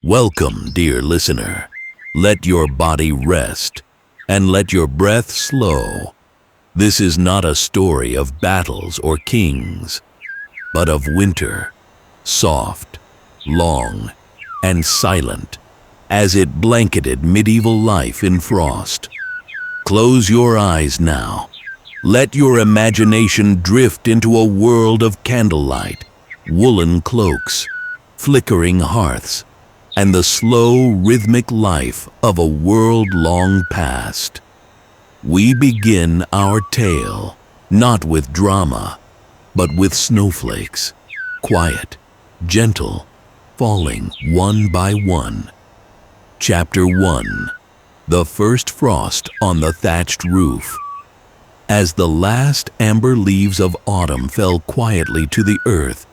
Welcome, dear listener. Let your body rest and let your breath slow. This is not a story of battles or kings, but of winter, soft, long, and silent, as it blanketed medieval life in frost. Close your eyes now. Let your imagination drift into a world of candlelight, woolen cloaks, flickering hearths, and the slow, rhythmic life of a world long past. We begin our tale, not with drama, but with snowflakes, quiet, gentle, falling one by one. Chapter 1. The First Frost on the Thatched Roof. As the last amber leaves of autumn fell quietly to the earth,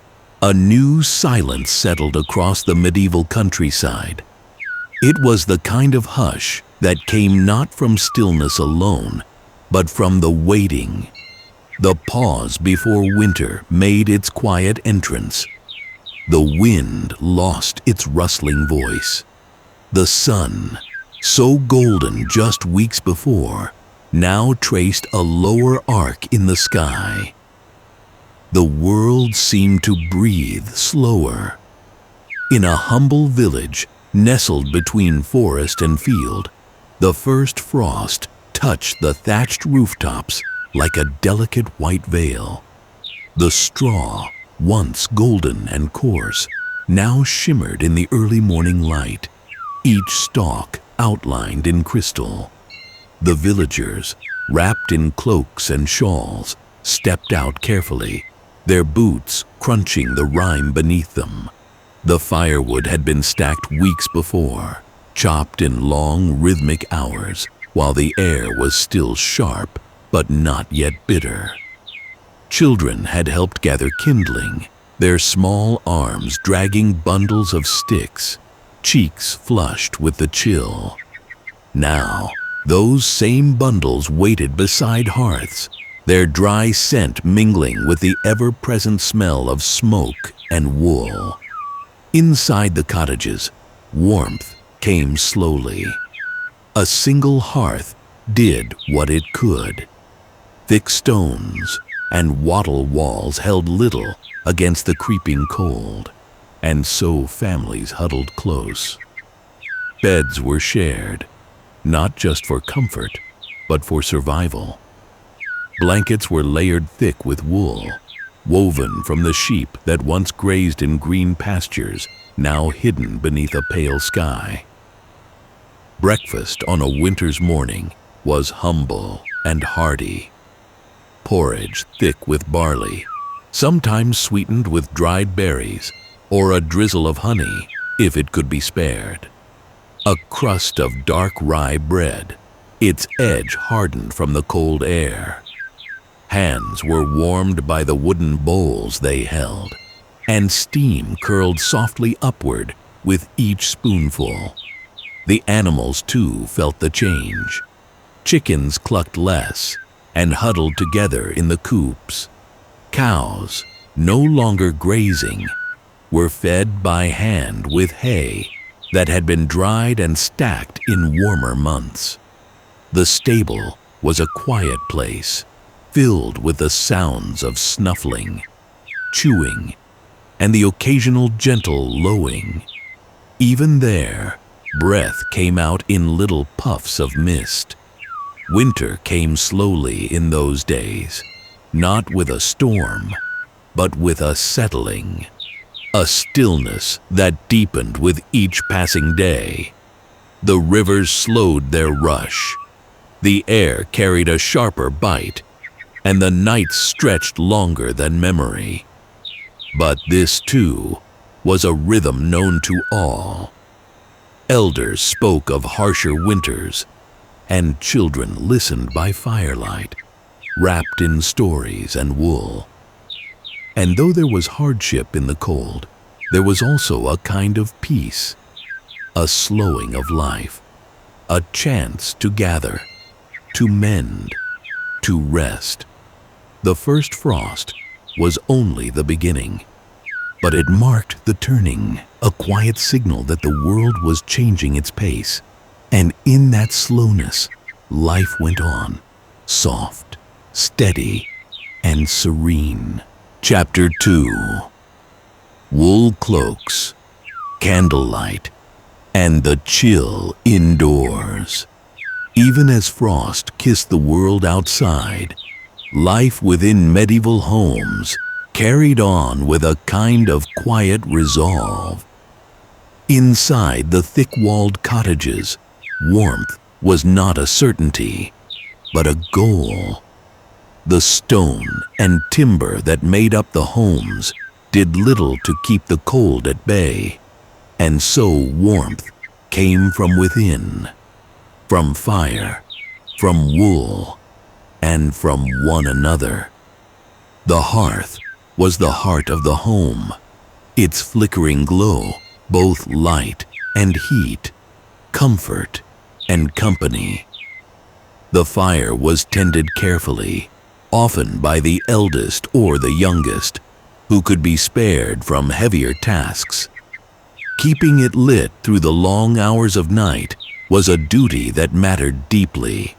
a new silence settled across the medieval countryside. It was the kind of hush that came not from stillness alone, but from the waiting, the pause before winter made its quiet entrance. The wind lost its rustling voice. The sun, so golden just weeks before, now traced a lower arc in the sky. The world seemed to breathe slower. In a humble village nestled between forest and field, the first frost touched the thatched rooftops like a delicate white veil. The straw, once golden and coarse, now shimmered in the early morning light, each stalk outlined in crystal. The villagers, wrapped in cloaks and shawls, stepped out carefully, their boots crunching the rime beneath them. The firewood had been stacked weeks before, chopped in long, rhythmic hours, while the air was still sharp, but not yet bitter. Children had helped gather kindling, their small arms dragging bundles of sticks, cheeks flushed with the chill. Now, those same bundles waited beside hearths, their dry scent mingling with the ever-present smell of smoke and wool. Inside the cottages, warmth came slowly. A single hearth did what it could. Thick stones and wattle walls held little against the creeping cold, and so families huddled close. Beds were shared, not just for comfort, but for survival. Blankets were layered thick with wool, woven from the sheep that once grazed in green pastures, now hidden beneath a pale sky. Breakfast on a winter's morning was humble and hearty. Porridge thick with barley, sometimes sweetened with dried berries, or a drizzle of honey, if it could be spared. A crust of dark rye bread, its edge hardened from the cold air. Hands were warmed by the wooden bowls they held, and steam curled softly upward with each spoonful. The animals, too, felt the change. Chickens clucked less and huddled together in the coops. Cows, no longer grazing, were fed by hand with hay that had been dried and stacked in warmer months. The stable was a quiet place, filled with the sounds of snuffling, chewing, and the occasional gentle lowing. Even there, breath came out in little puffs of mist. Winter came slowly in those days, not with a storm, but with a settling, a stillness that deepened with each passing day. The rivers slowed their rush, the air carried a sharper bite, and the nights stretched longer than memory. But this, too, was a rhythm known to all. Elders spoke of harsher winters, and children listened by firelight, wrapped in stories and wool. And though there was hardship in the cold, there was also a kind of peace, a slowing of life, a chance to gather, to mend, to rest. The first frost was only the beginning. but it marked the turning, a quiet signal that the world was changing its pace. And in that slowness, life went on, soft, steady, and serene. Chapter 2. Wool cloaks, candlelight, and the chill indoors. Even as frost kissed the world outside, life within medieval homes carried on with a kind of quiet resolve. Inside the thick-walled cottages, warmth was not a certainty, but a goal. The stone and timber that made up the homes did little to keep the cold at bay, and so warmth came from within, from fire, from wool, and from one another. The hearth was the heart of the home, its flickering glow, both light and heat, comfort and company. The fire was tended carefully, often by the eldest or the youngest, who could be spared from heavier tasks. Keeping it lit through the long hours of night was a duty that mattered deeply.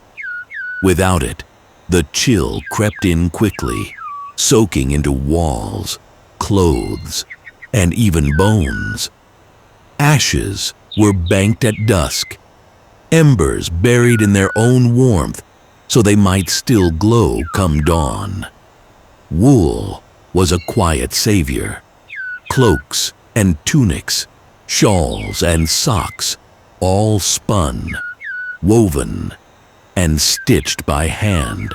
Without it, the chill crept in quickly, soaking into walls, clothes, and even bones. Ashes were banked at dusk, embers buried in their own warmth so they might still glow come dawn. Wool was a quiet savior. Cloaks and tunics, shawls and socks, all spun, woven, and stitched by hand.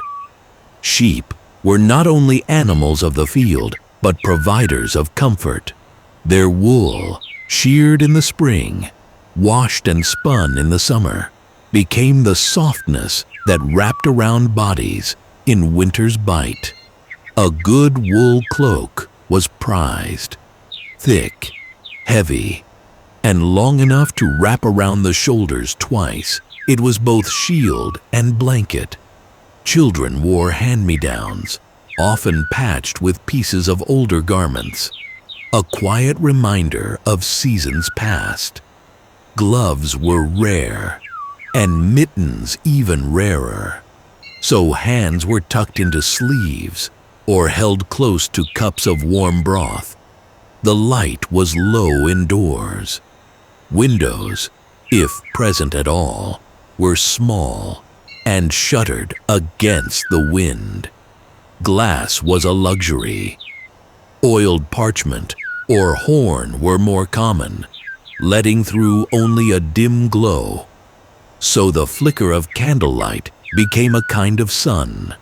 Sheep were not only animals of the field, but providers of comfort. Their wool, sheared in the spring, washed and spun in the summer, became the softness that wrapped around bodies in winter's bite. A good wool cloak was prized, thick, heavy, and long enough to wrap around the shoulders twice. It was both shield and blanket. Children wore hand-me-downs, often patched with pieces of older garments, a quiet reminder of seasons past. Gloves were rare, and mittens even rarer, so hands were tucked into sleeves or held close to cups of warm broth. The light was low indoors. Windows, if present at all, were small and shuttered against the wind. Glass was a luxury. Oiled parchment or horn were more common, letting through only a dim glow. So the flicker of candlelight became a kind of sun.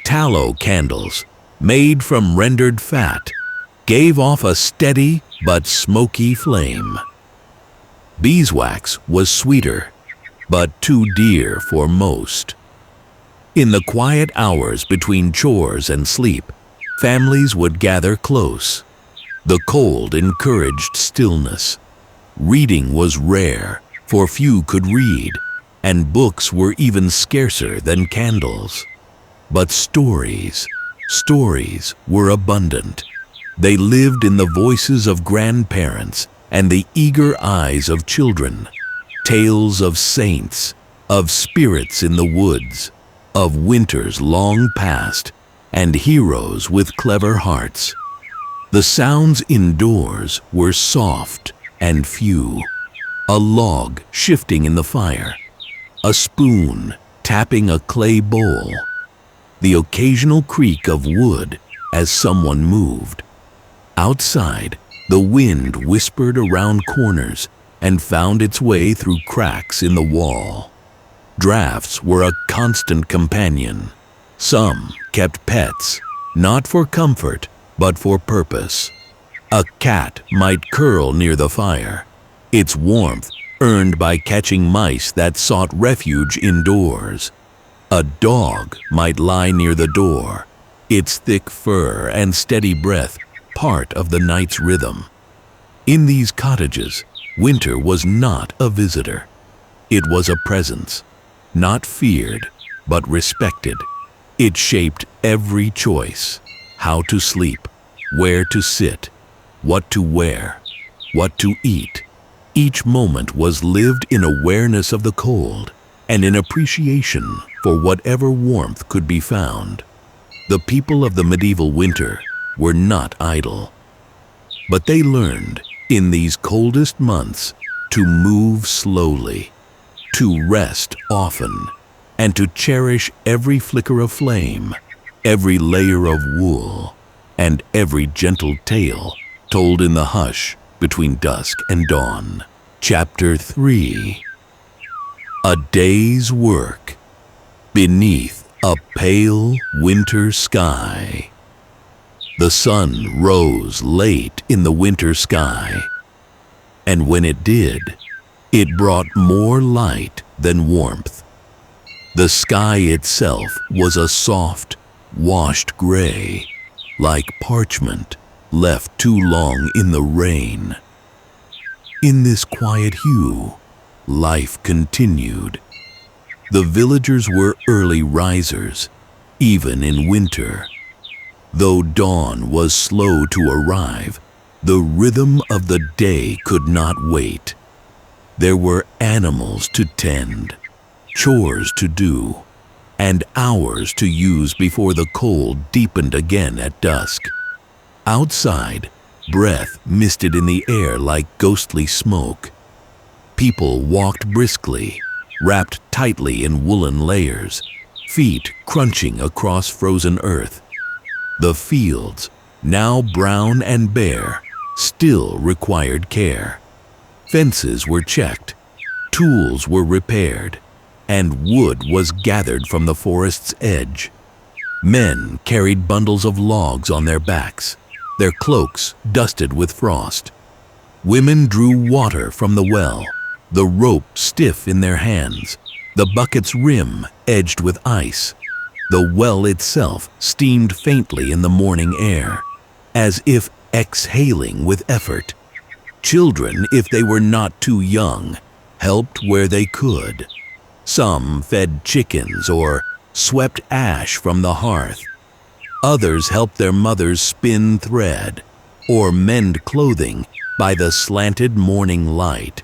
Tallow candles, made from rendered fat, gave off a steady but smoky flame. Beeswax was sweeter, but too dear for most. In the quiet hours between chores and sleep, families would gather close. The cold encouraged stillness. Reading was rare, for few could read, and books were even scarcer than candles. But stories were abundant. They lived in the voices of grandparents and the eager eyes of children. Tales of saints, of spirits in the woods, of winters long past, and heroes with clever hearts. The sounds indoors were soft and few. A log shifting in the fire, a spoon tapping a clay bowl, the occasional creak of wood as someone moved. Outside, the wind whispered around corners and found its way through cracks in the wall. Drafts were a constant companion. Some kept pets, not for comfort, but for purpose. A cat might curl near the fire, its warmth earned by catching mice that sought refuge indoors. A dog might lie near the door, its thick fur and steady breath part of the night's rhythm. In these cottages, winter was not a visitor. It was a presence, not feared, but respected. It shaped every choice: how to sleep, where to sit, what to wear, what to eat. Each moment was lived in awareness of the cold and in appreciation for whatever warmth could be found. The people of the medieval winter were not idle, but they learned in these coldest months to move slowly, to rest often, and to cherish every flicker of flame, every layer of wool, and every gentle tale told in the hush between dusk and dawn. Chapter 3. A day's work beneath a pale winter sky. The sun rose late in the winter sky, and when it did, it brought more light than warmth. The sky itself was a soft, washed gray, like parchment left too long in the rain. In this quiet hue, life continued. The villagers were early risers, even in winter. Though dawn was slow to arrive, the rhythm of the day could not wait. There were animals to tend, chores to do, and hours to use before the cold deepened again at dusk. Outside, breath misted in the air like ghostly smoke. People walked briskly, wrapped tightly in woolen layers, feet crunching across frozen earth. The fields, now brown and bare, still required care. Fences were checked, tools were repaired, and wood was gathered from the forest's edge. Men carried bundles of logs on their backs, their cloaks dusted with frost. Women drew water from the well, the rope stiff in their hands, the bucket's rim edged with ice. The well itself steamed faintly in the morning air, as if exhaling with effort. Children, if they were not too young, helped where they could. Some fed chickens or swept ash from the hearth. Others helped their mothers spin thread or mend clothing by the slanted morning light.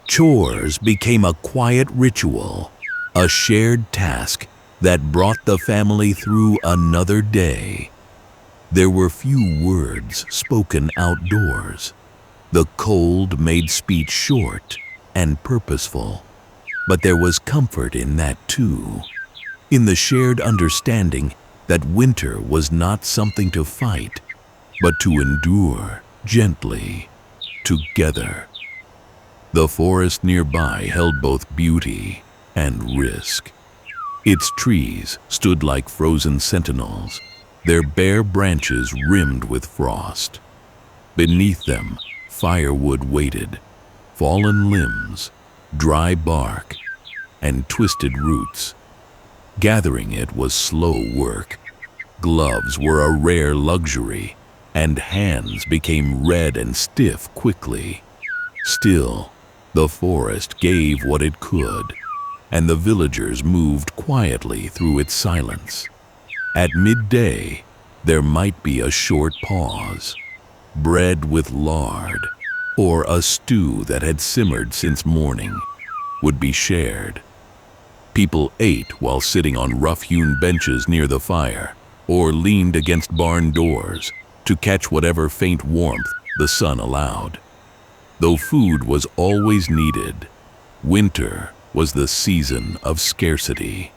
Chores became a quiet ritual, a shared task that brought the family through another day. There were few words spoken outdoors. The cold made speech short and purposeful, but there was comfort in that too, in the shared understanding that winter was not something to fight, but to endure gently, together. The forest nearby held both beauty and risk. Its trees stood like frozen sentinels, their bare branches rimmed with frost. Beneath them, firewood waited, fallen limbs, dry bark, and twisted roots. Gathering it was slow work. Gloves were a rare luxury, and hands became red and stiff quickly. Still, the forest gave what it could, and the villagers moved quietly through its silence. At midday, there might be a short pause. Bread with lard, or a stew that had simmered since morning, would be shared. People ate while sitting on rough-hewn benches near the fire, or leaned against barn doors to catch whatever faint warmth the sun allowed. Though food was always needed, winter was the season of scarcity.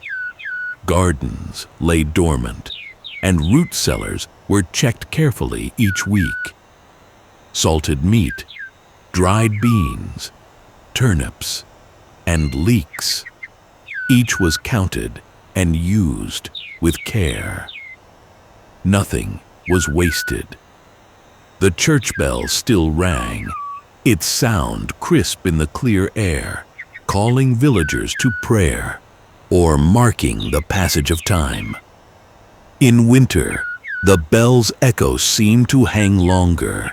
Gardens lay dormant, and root cellars were checked carefully each week. Salted meat, dried beans, turnips, and leeks. Each was counted and used with care. Nothing was wasted. The church bell still rang, its sound crisp in the clear air, calling villagers to prayer or marking the passage of time. In winter, the bell's echo seemed to hang longer,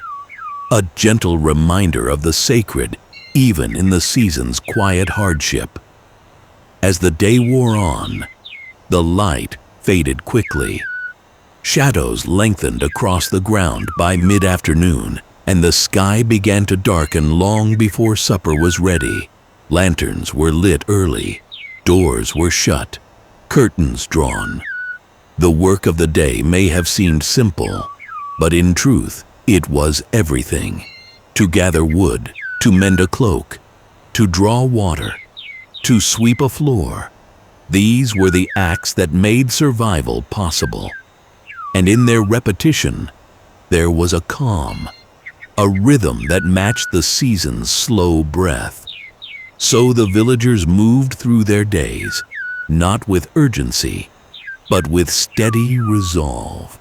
a gentle reminder of the sacred even in the season's quiet hardship. As the day wore on, the light faded quickly. Shadows lengthened across the ground by mid-afternoon, and the sky began to darken long before supper was ready. Lanterns were lit early, doors were shut, curtains drawn. The work of the day may have seemed simple, but in truth, it was everything. To gather wood, to mend a cloak, to draw water, to sweep a floor. These were the acts that made survival possible. And in their repetition, there was a calm, a rhythm that matched the season's slow breath. So the villagers moved through their days, not with urgency, but with steady resolve.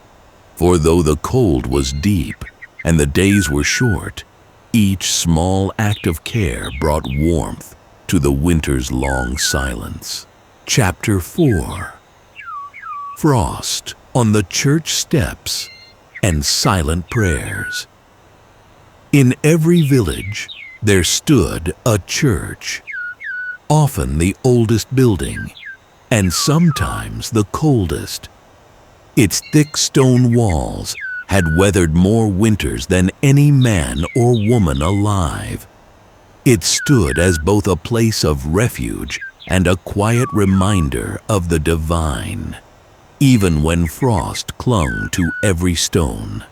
For though the cold was deep and the days were short, each small act of care brought warmth to the winter's long silence. Chapter 4. Frost on the church steps and silent prayers. In every village there stood a church, often the oldest building, and sometimes the coldest. Its thick stone walls had weathered more winters than any man or woman alive. It stood as both a place of refuge and a quiet reminder of the divine, even when frost clung to every stone.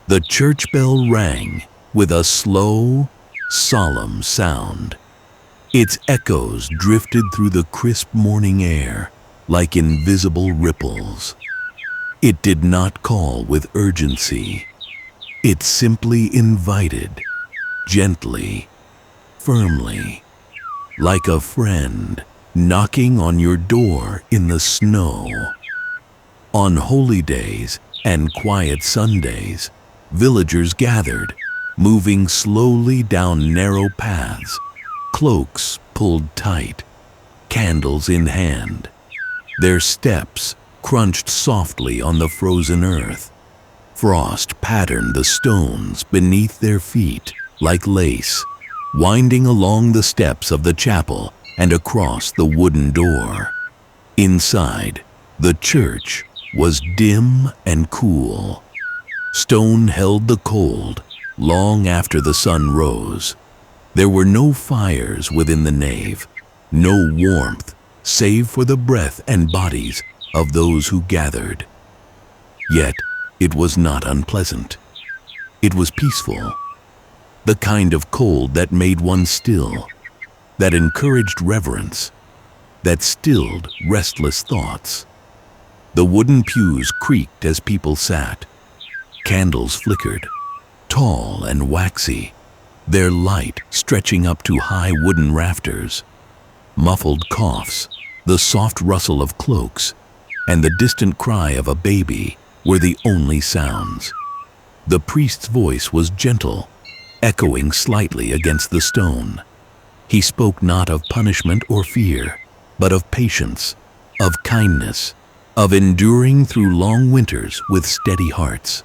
The church bell rang with a slow, solemn sound. Its echoes drifted through the crisp morning air like invisible ripples. It did not call with urgency. It simply invited, gently, firmly, like a friend knocking on your door in the snow. On holy days and quiet Sundays, villagers gathered, moving slowly down narrow paths, cloaks pulled tight, candles in hand. Their steps crunched softly on the frozen earth. Frost patterned the stones beneath their feet like lace, winding along the steps of the chapel and across the wooden door. Inside, the church was dim and cool. Stone held the cold long after the sun rose. There were no fires within the nave, no warmth save for the breath and bodies of those who gathered. Yet it was not unpleasant. It was peaceful, the kind of cold that made one still, that encouraged reverence, that stilled restless thoughts. The wooden pews creaked as people sat. Candles flickered, tall and waxy, their light stretching up to high wooden rafters. Muffled coughs, the soft rustle of cloaks, and the distant cry of a baby were the only sounds. The priest's voice was gentle, echoing slightly against the stone. He spoke not of punishment or fear, but of patience, of kindness, of enduring through long winters with steady hearts.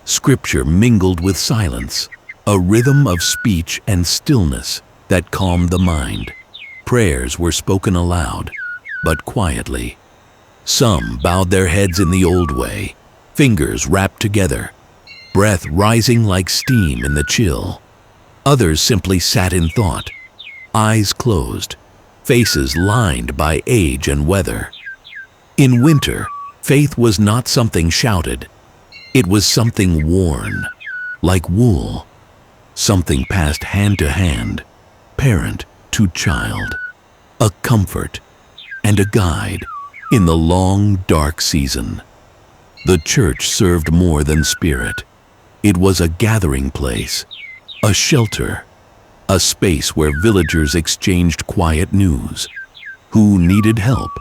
Scripture mingled with silence, a rhythm of speech and stillness that calmed the mind. Prayers were spoken aloud, but quietly. Some bowed their heads in the old way, fingers wrapped together, breath rising like steam in the chill. Others simply sat in thought, eyes closed, faces lined by age and weather. In winter, faith was not something shouted. It was something worn, like wool, something passed hand to hand, parent to child, a comfort and a guide in the long, dark season. The church served more than spirit. It was a gathering place, a shelter, a space where villagers exchanged quiet news. Who needed help?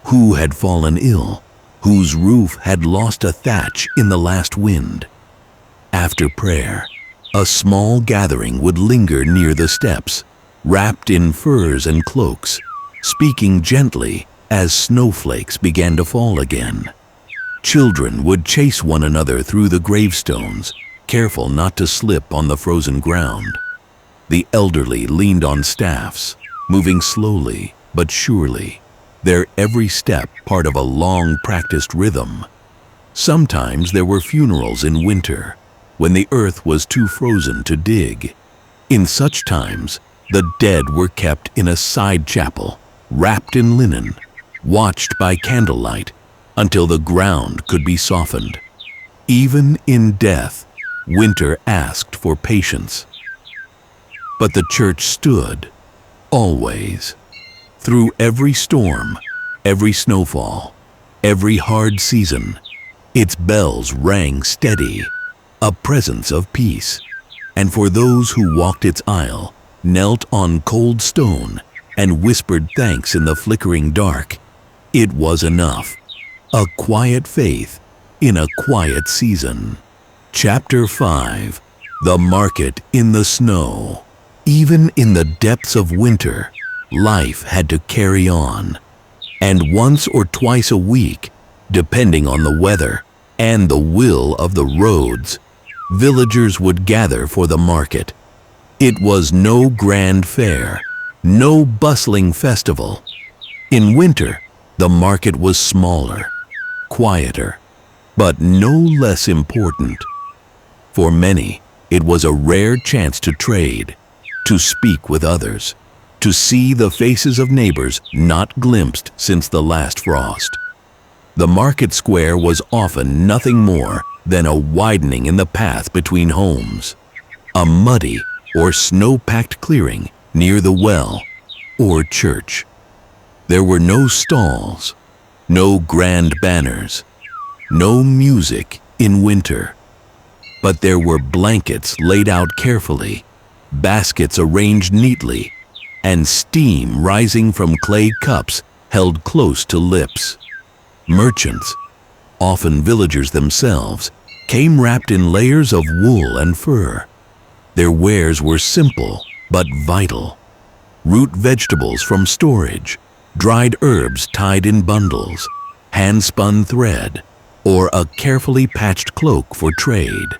Who had fallen ill? Whose roof had lost a thatch in the last wind? After prayer, a small gathering would linger near the steps, wrapped in furs and cloaks, speaking gently as snowflakes began to fall again. Children would chase one another through the gravestones, careful not to slip on the frozen ground. The elderly leaned on staffs, moving slowly but surely, their every step part of a long practiced rhythm. Sometimes there were funerals in winter, when the earth was too frozen to dig. In such times, the dead were kept in a side chapel, wrapped in linen, watched by candlelight until the ground could be softened. Even in death, winter asked for patience. But the church stood, always. Through every storm, every snowfall, every hard season, its bells rang steady, a presence of peace. And for those who walked its aisle, knelt on cold stone, and whispered thanks in the flickering dark, it was enough. A quiet faith in a quiet season. Chapter 5. The Market in the Snow. Even in the depths of winter, life had to carry on. And once or twice a week, depending on the weather and the will of the roads, villagers would gather for the market. It was no grand fair, no bustling festival. In winter, the market was smaller, quieter, but no less important. For many, it was a rare chance to trade, to speak with others, to see the faces of neighbors not glimpsed since the last frost. The market square was often nothing more than a widening in the path between homes, a muddy or snow-packed clearing near the well or church. There were no stalls, no grand banners, no music in winter. But there were blankets laid out carefully, baskets arranged neatly, and steam rising from clay cups held close to lips. Merchants, often villagers themselves, came wrapped in layers of wool and fur. Their wares were simple but vital. Root vegetables from storage, dried herbs tied in bundles, hand-spun thread, or a carefully patched cloak for trade.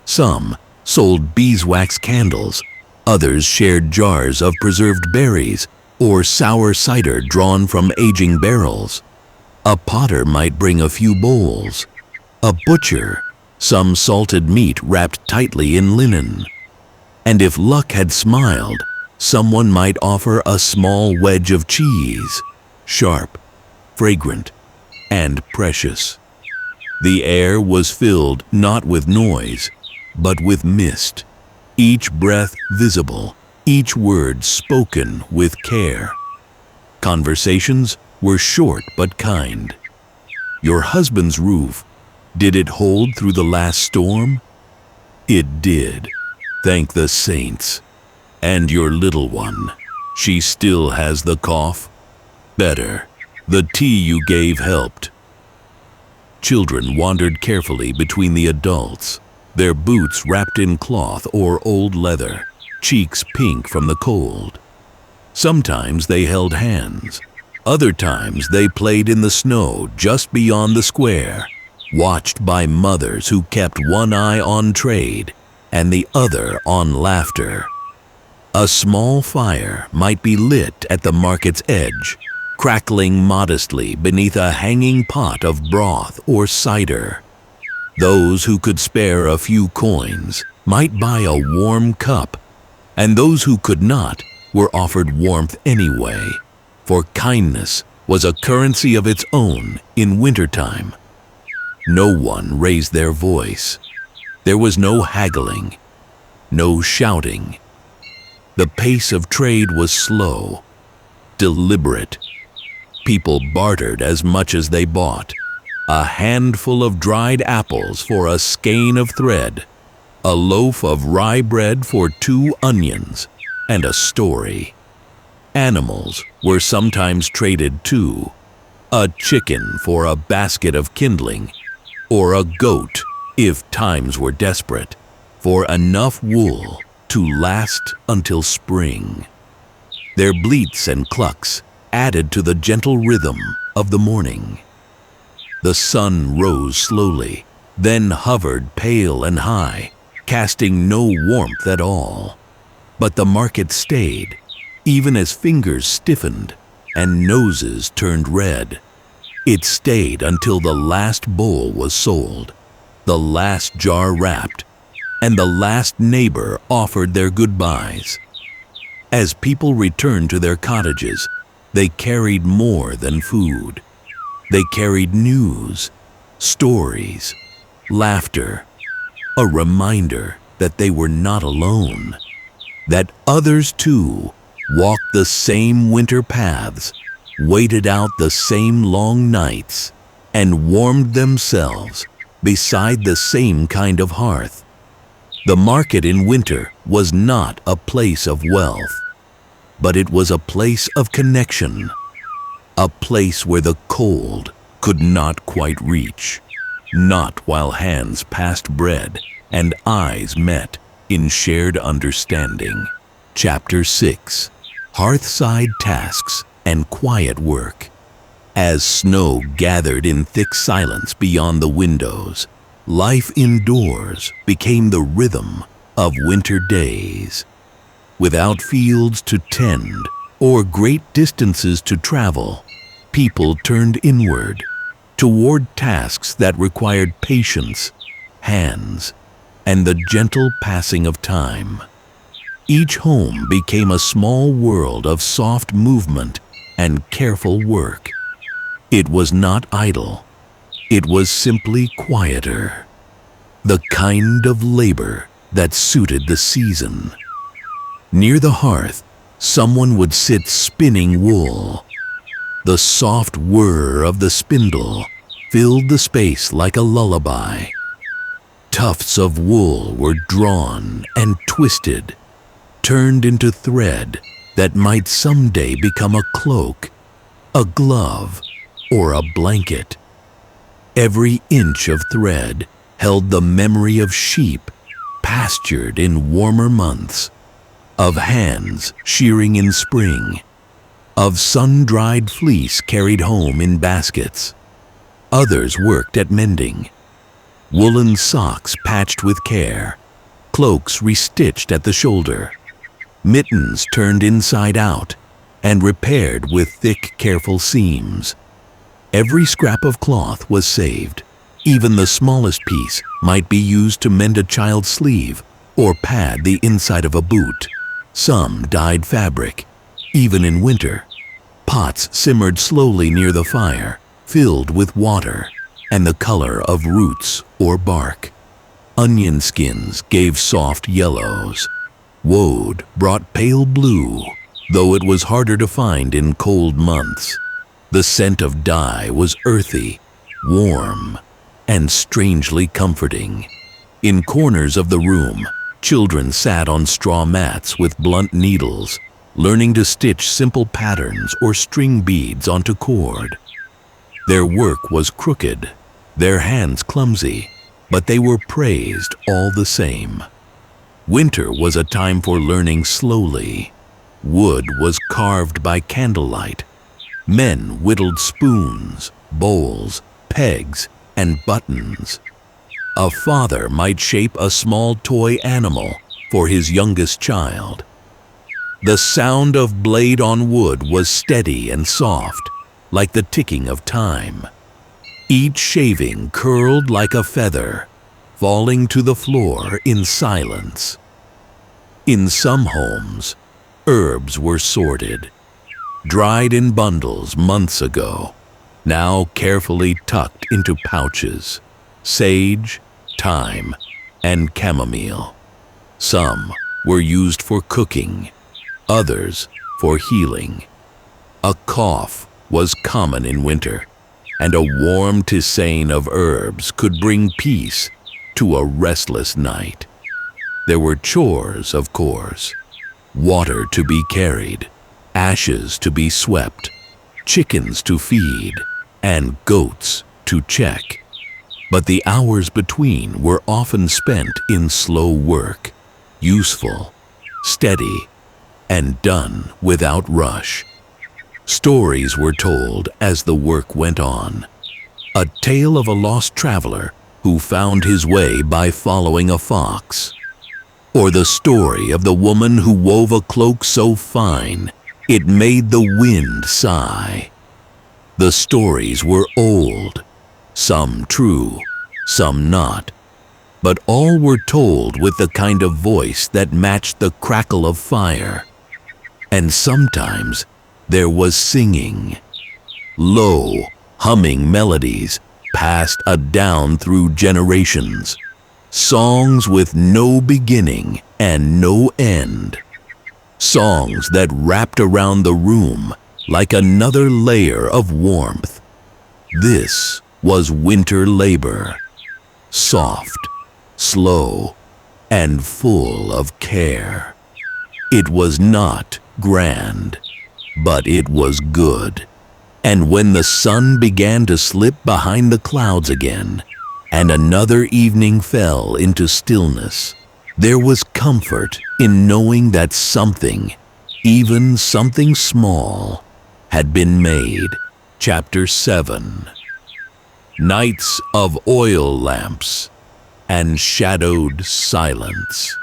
Some sold beeswax candles, others shared jars of preserved berries or sour cider drawn from aging barrels. A potter might bring a few bowls, a butcher some salted meat wrapped tightly in linen. And if luck had smiled, someone might offer a small wedge of cheese, sharp, fragrant, and precious. The air was filled not with noise, but with mist, each breath visible, each word spoken with care. Conversations were short but kind. Your husband's roof, did it hold through the last storm? It did, thank the saints. And your little one, she still has the cough? Better, the tea you gave helped. Children wandered carefully between the adults, their boots wrapped in cloth or old leather, cheeks pink from the cold. Sometimes they held hands. Other times they played in the snow just beyond the square, watched by mothers who kept one eye on trade and the other on laughter. A small fire might be lit at the market's edge, crackling modestly beneath a hanging pot of broth or cider. Those who could spare a few coins might buy a warm cup, and those who could not were offered warmth anyway, for kindness was a currency of its own in wintertime. No one raised their voice. There was no haggling, no shouting. The pace of trade was slow, deliberate. People bartered as much as they bought. A handful of dried apples for a skein of thread, a loaf of rye bread for 2 onions, and a story. Animals were sometimes traded too, a chicken for a basket of kindling, or a goat, if times were desperate, for enough wool to last until spring. Their bleats and clucks added to the gentle rhythm of the morning. The sun rose slowly, then hovered pale and high, casting no warmth at all. But the market stayed, even as fingers stiffened and noses turned red. It stayed until the last bowl was sold, the last jar wrapped, and the last neighbor offered their goodbyes. As people returned to their cottages, they carried more than food. They carried news, stories, laughter, a reminder that they were not alone, that others too walked the same winter paths, waited out the same long nights, and warmed themselves beside the same kind of hearth. The market in winter was not a place of wealth, but it was a place of connection, a place where the cold could not quite reach, not while hands passed bread and eyes met in shared understanding. Chapter 6. Hearthside Tasks and Quiet Work. As snow gathered in thick silence beyond the windows, life indoors became the rhythm of winter days. Without fields to tend or great distances to travel, people turned inward, toward tasks that required patience, hands, and the gentle passing of time. Each home became a small world of soft movement and careful work. It was not idle. It was simply quieter, the kind of labor that suited the season. Near the hearth, someone would sit spinning wool. The soft whir of the spindle filled the space like a lullaby. Tufts of wool were drawn and twisted, turned into thread that might someday become a cloak, a glove, or a blanket. Every inch of thread held the memory of sheep pastured in warmer months, of hands shearing in spring, of sun-dried fleece carried home in baskets. Others worked at mending, woolen socks patched with care, cloaks restitched at the shoulder, mittens turned inside out and repaired with thick, careful seams. Every scrap of cloth was saved. Even the smallest piece might be used to mend a child's sleeve or pad the inside of a boot. Some dyed fabric. Even in winter, pots simmered slowly near the fire, filled with water and the color of roots or bark. Onion skins gave soft yellows. Woad brought pale blue, though it was harder to find in cold months. The scent of dye was earthy, warm, and strangely comforting. In corners of the room, children sat on straw mats with blunt needles, learning to stitch simple patterns or string beads onto cord. Their work was crooked, their hands clumsy, but they were praised all the same. Winter was a time for learning slowly. Wood was carved by candlelight. Men whittled spoons, bowls, pegs, and buttons. A father might shape a small toy animal for his youngest child. The sound of blade on wood was steady and soft, like the ticking of time. Each shaving curled like a feather, falling to the floor in silence. In some homes, herbs were sorted, dried in bundles months ago, now carefully tucked into pouches. Sage, thyme, and chamomile. Some were used for cooking, others for healing. A cough was common in winter, and a warm tisane of herbs could bring peace to a restless night. There were chores, of course. Water to be carried, ashes to be swept, chickens to feed, and goats to check. But the hours between were often spent in slow work, useful, steady, and done without rush. Stories were told as the work went on. A tale of a lost traveler who found his way by following a fox. Or the story of the woman who wove a cloak so fine it made the wind sigh. The stories were old, some true, some not, but all were told with the kind of voice that matched the crackle of fire. And sometimes there was singing, low, humming melodies passed down through generations, songs with no beginning and no end, songs that wrapped around the room like another layer of warmth. This was winter labor, soft, slow, and full of care. It was not grand, but it was good. And when the sun began to slip behind the clouds again, and another evening fell into stillness, there was comfort in knowing that something, even something small, had been made. Chapter 7. Nights of oil lamps and shadowed silence.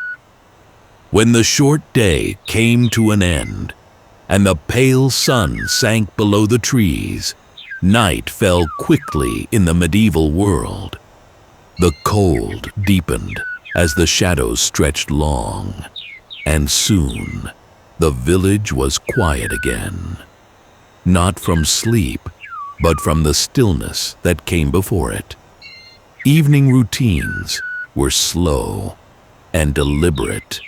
When the short day came to an end, and the pale sun sank below the trees, night fell quickly in the medieval world. The cold deepened as the shadows stretched long, and soon the village was quiet again. Not from sleep, but from the stillness that came before it. Evening routines were slow and deliberate.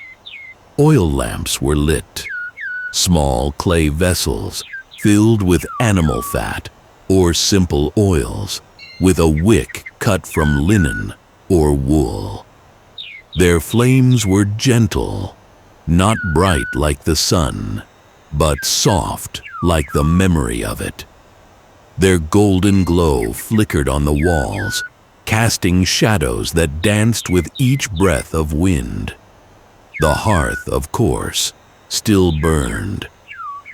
Oil lamps were lit, small clay vessels filled with animal fat or simple oils, with a wick cut from linen or wool. Their flames were gentle, not bright like the sun, but soft like the memory of it. Their golden glow flickered on the walls, casting shadows that danced with each breath of wind. The hearth, of course, still burned.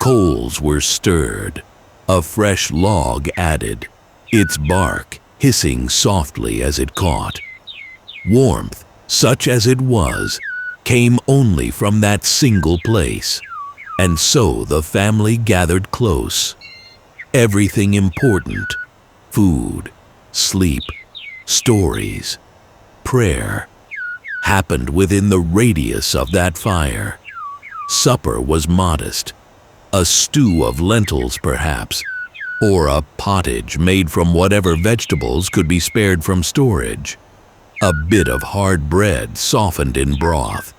Coals were stirred, a fresh log added, its bark hissing softly as it caught. Warmth, such as it was, came only from that single place, and so the family gathered close. Everything important, food, sleep, stories, prayer, happened within the radius of that fire. Supper was modest, a stew of lentils perhaps, or a pottage made from whatever vegetables could be spared from storage. A bit of hard bread softened in broth.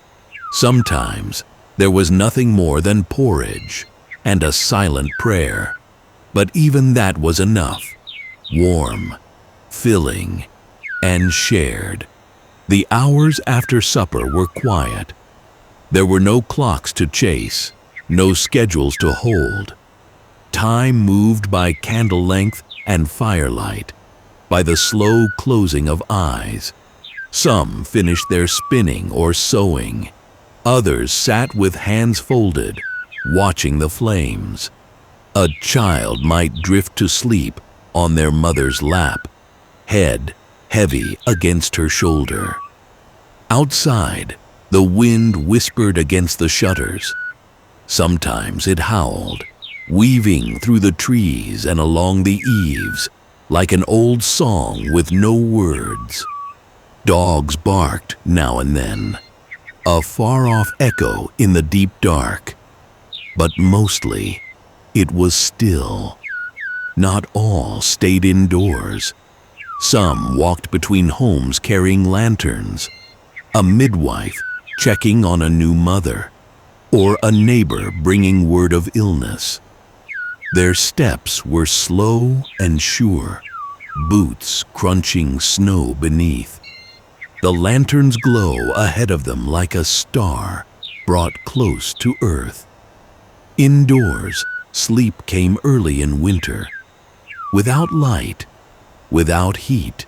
Sometimes there was nothing more than porridge and a silent prayer, but even that was enough, warm, filling, and shared. The hours after supper were quiet. There were no clocks to chase, no schedules to hold. Time moved by candle length and firelight, by the slow closing of eyes. Some finished their spinning or sewing. Others sat with hands folded, watching the flames. A child might drift to sleep on their mother's lap, head heavy against her shoulder. Outside, the wind whispered against the shutters. Sometimes it howled, weaving through the trees and along the eaves, like an old song with no words. Dogs barked now and then, a far-off echo in the deep dark. But mostly, it was still. Not all stayed indoors. Some walked between homes carrying lanterns, a midwife checking on a new mother, or a neighbor bringing word of illness. Their steps were slow and sure, boots crunching snow beneath. The lantern's glow ahead of them like a star brought close to earth. Indoors, sleep came early in winter. Without light, without heat,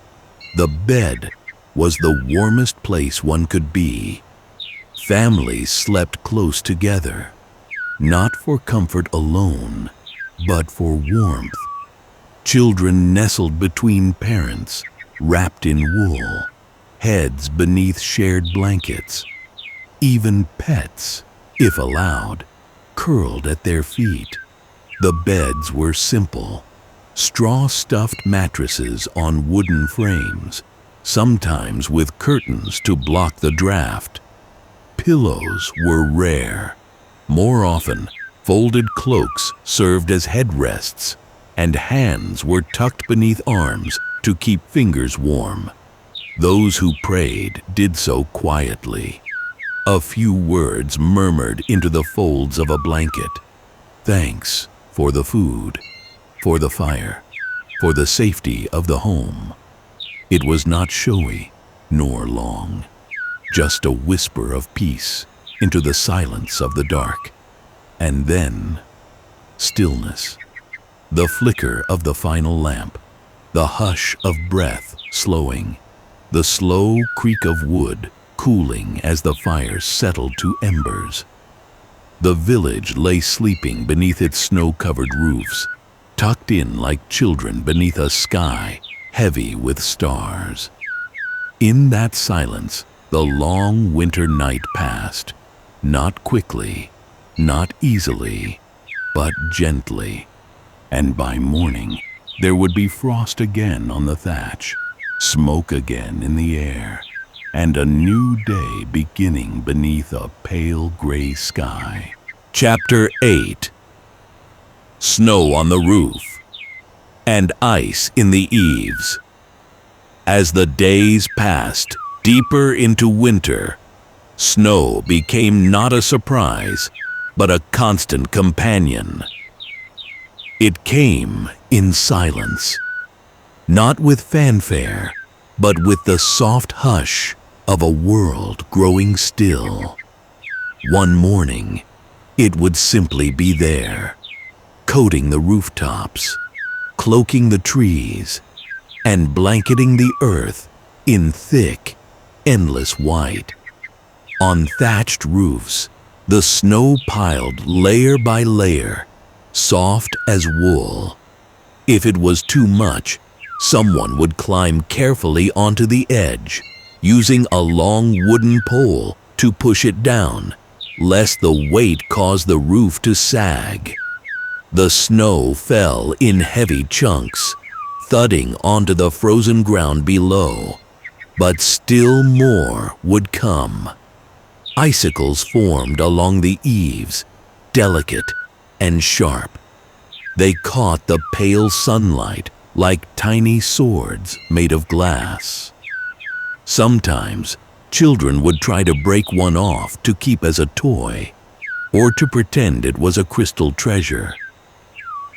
the bed was the warmest place one could be. Families slept close together, not for comfort alone, but for warmth. Children nestled between parents, wrapped in wool, heads beneath shared blankets. Even pets, if allowed, curled at their feet. The beds were simple, straw-stuffed mattresses on wooden frames, sometimes with curtains to block the draft. Pillows were rare. More often, folded cloaks served as headrests, and hands were tucked beneath arms to keep fingers warm. Those who prayed did so quietly. A few words murmured into the folds of a blanket. Thanks for the food, for the fire, for the safety of the home. It was not showy nor long, just a whisper of peace into the silence of the dark. And then, stillness. The flicker of the final lamp, the hush of breath slowing, the slow creak of wood cooling as the fire settled to embers. The village lay sleeping beneath its snow-covered roofs, tucked in like children beneath a sky heavy with stars. In that silence, the long winter night passed, not quickly, not easily, but gently. And by morning, there would be frost again on the thatch, smoke again in the air, and a new day beginning beneath a pale gray sky. Chapter 8. Snow on the roof and ice in the eaves. As the days passed deeper into winter, snow became not a surprise, but a constant companion. It came in silence, not with fanfare, but with the soft hush of a world growing still. One morning, it would simply be there, coating the rooftops, cloaking the trees, and blanketing the earth in thick, endless white. On thatched roofs, the snow piled layer by layer, soft as wool. If it was too much, someone would climb carefully onto the edge, using a long wooden pole to push it down, lest the weight cause the roof to sag. The snow fell in heavy chunks, thudding onto the frozen ground below, but still more would come. Icicles formed along the eaves, delicate and sharp. They caught the pale sunlight like tiny swords made of glass. Sometimes, children would try to break one off to keep as a toy, or to pretend it was a crystal treasure.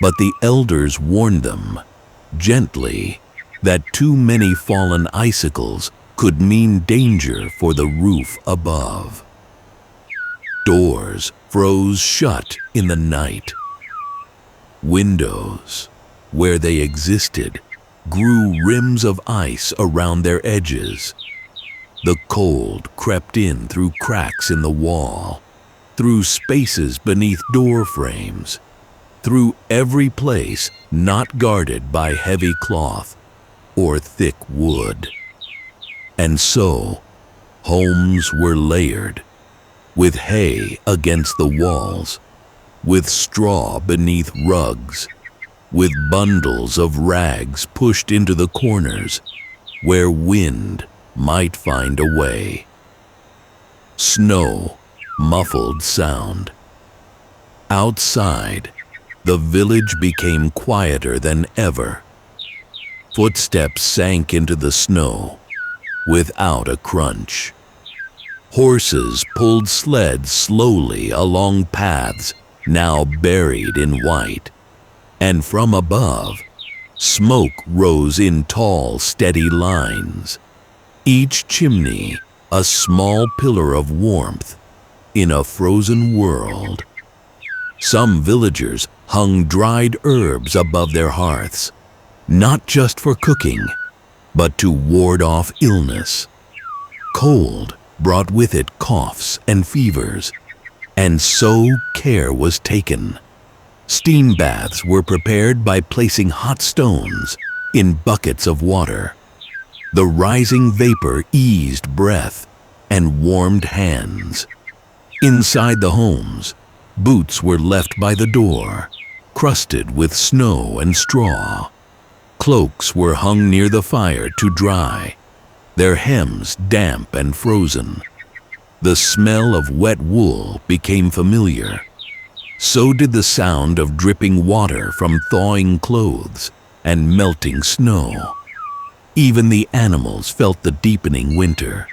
But the elders warned them, gently, that too many fallen icicles could mean danger for the roof above. Doors froze shut in the night. Windows, where they existed, grew rims of ice around their edges. The cold crept in through cracks in the wall, through spaces beneath door frames, through every place not guarded by heavy cloth or thick wood. And so, homes were layered, with hay against the walls, with straw beneath rugs, with bundles of rags pushed into the corners where wind might find a way. Snow muffled sound. Outside, the village became quieter than ever. Footsteps sank into the snow without a crunch. Horses pulled sleds slowly along paths now buried in white, and from above, smoke rose in tall, steady lines, each chimney a small pillar of warmth in a frozen world. Some villagers hung dried herbs above their hearths, not just for cooking, but to ward off illness. Cold brought with it coughs and fevers, and so care was taken. Steam baths were prepared by placing hot stones in buckets of water. The rising vapor eased breath and warmed hands. Inside the homes, boots were left by the door, crusted with snow and straw. Cloaks were hung near the fire to dry, their hems damp and frozen. The smell of wet wool became familiar. So did the sound of dripping water from thawing clothes and melting snow. Even the animals felt the deepening winter.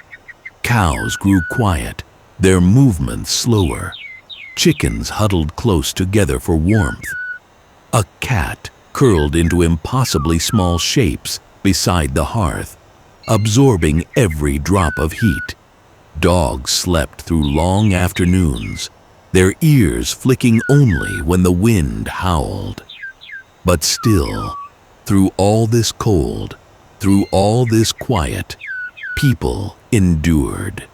Cows grew quiet, their movements slower. Chickens huddled close together for warmth. A cat curled into impossibly small shapes beside the hearth, absorbing every drop of heat. Dogs slept through long afternoons, their ears flicking only when the wind howled. But still, through all this cold, through all this quiet, people endured.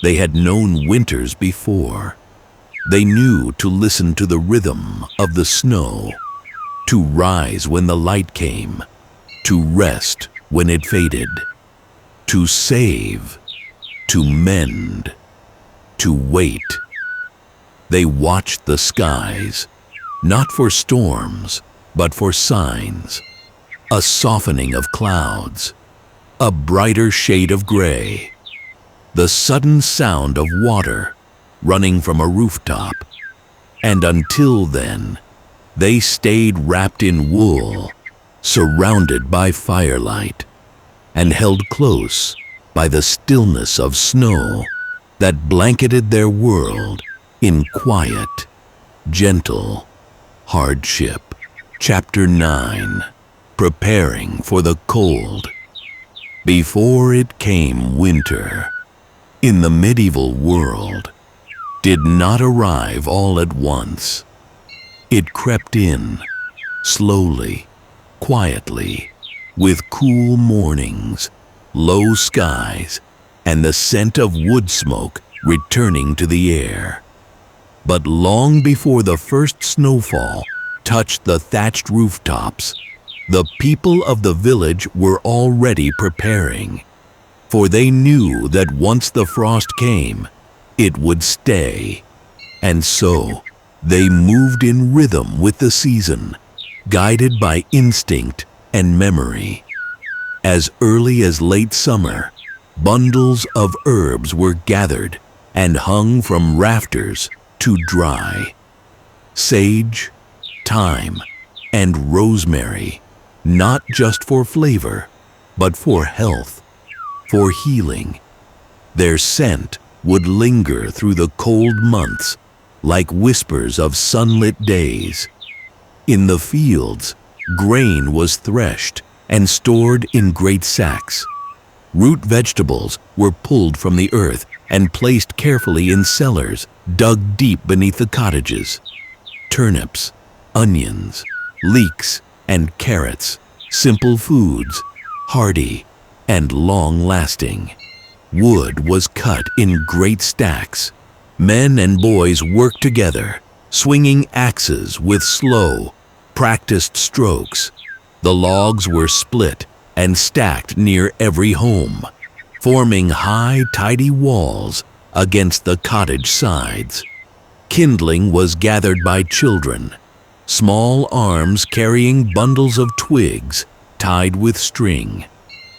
They had known winters before. They knew to listen to the rhythm of the snow, to rise when the light came, to rest when it faded, to save, to mend, to wait. They watched the skies, not for storms, but for signs. A softening of clouds, a brighter shade of gray, the sudden sound of water running from a rooftop. And until then, they stayed wrapped in wool, surrounded by firelight, and held close by the stillness of snow that blanketed their world in quiet, gentle hardship. Chapter 9. Preparing for the cold. Before it came winter, in the medieval world, did not arrive all at once. It crept in, slowly, quietly, with cool mornings, low skies, and the scent of wood smoke returning to the air. But long before the first snowfall touched the thatched rooftops, the people of the village were already preparing, for they knew that once the frost came, it would stay. And so, they moved in rhythm with the season, guided by instinct and memory. As early as late summer, bundles of herbs were gathered and hung from rafters to dry. Sage, thyme, and rosemary, not just for flavor, but for health, for healing. Their scent would linger through the cold months like whispers of sunlit days. In the fields, grain was threshed and stored in great sacks. Root vegetables were pulled from the earth and placed carefully in cellars dug deep beneath the cottages. Turnips, onions, leeks, and carrots, simple foods, hardy and long-lasting. Wood was cut in great stacks. Men and boys worked together, swinging axes with slow, practiced strokes. The logs were split and stacked near every home, forming high, tidy walls against the cottage sides. Kindling was gathered by children, small arms carrying bundles of twigs tied with string.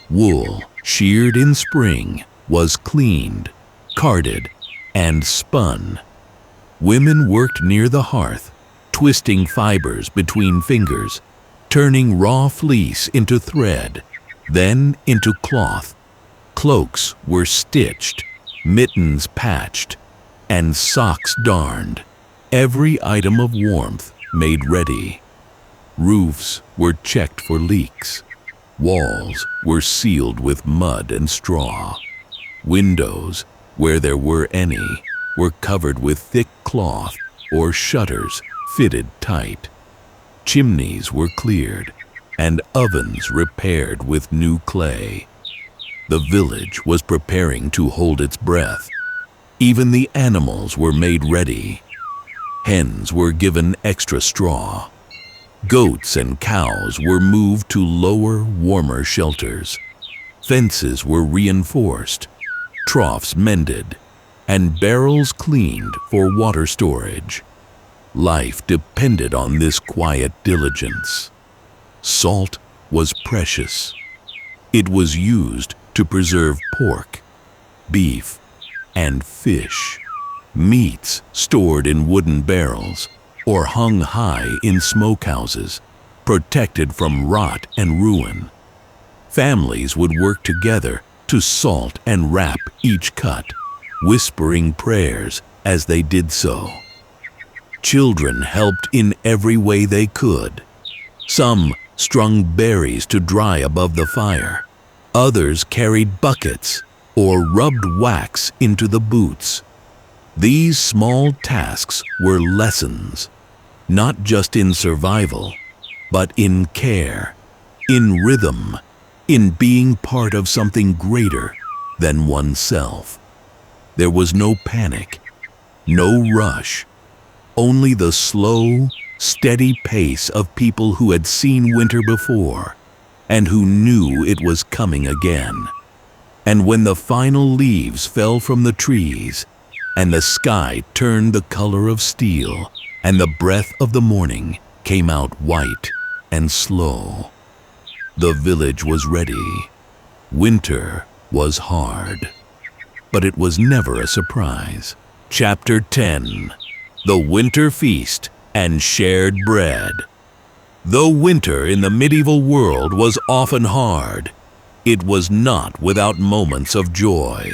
Wool, sheared in spring, was cleaned, carded, and spun. Women worked near the hearth, twisting fibers between fingers, turning raw fleece into thread, then into cloth. Cloaks were stitched, mittens patched, and socks darned, every item of warmth made ready. Roofs were checked for leaks. Walls were sealed with mud and straw. Windows, where there were any, were covered with thick cloth or shutters fitted tight. Chimneys were cleared and ovens repaired with new clay. The village was preparing to hold its breath. Even the animals were made ready. Hens were given extra straw. Goats and cows were moved to lower, warmer shelters. Fences were reinforced, troughs mended, and barrels cleaned for water storage. Life depended on this quiet diligence. Salt was precious. It was used to preserve pork, beef, and fish. Meats stored in wooden barrels or hung high in smokehouses, protected from rot and ruin. Families would work together to salt and wrap each cut, whispering prayers as they did so. Children helped in every way they could. Some strung berries to dry above the fire. Others carried buckets or rubbed wax into the boots. These small tasks were lessons, not just in survival, but in care, in rhythm, in being part of something greater than oneself. There was no panic, no rush, only the slow, steady pace of people who had seen winter before and who knew it was coming again. And when the final leaves fell from the trees and the sky turned the color of steel and the breath of the morning came out white and slow, the village was ready. Winter was hard, but it was never a surprise. Chapter 10. The Winter Feast and Shared Bread. Though winter in the medieval world was often hard, it was not without moments of joy.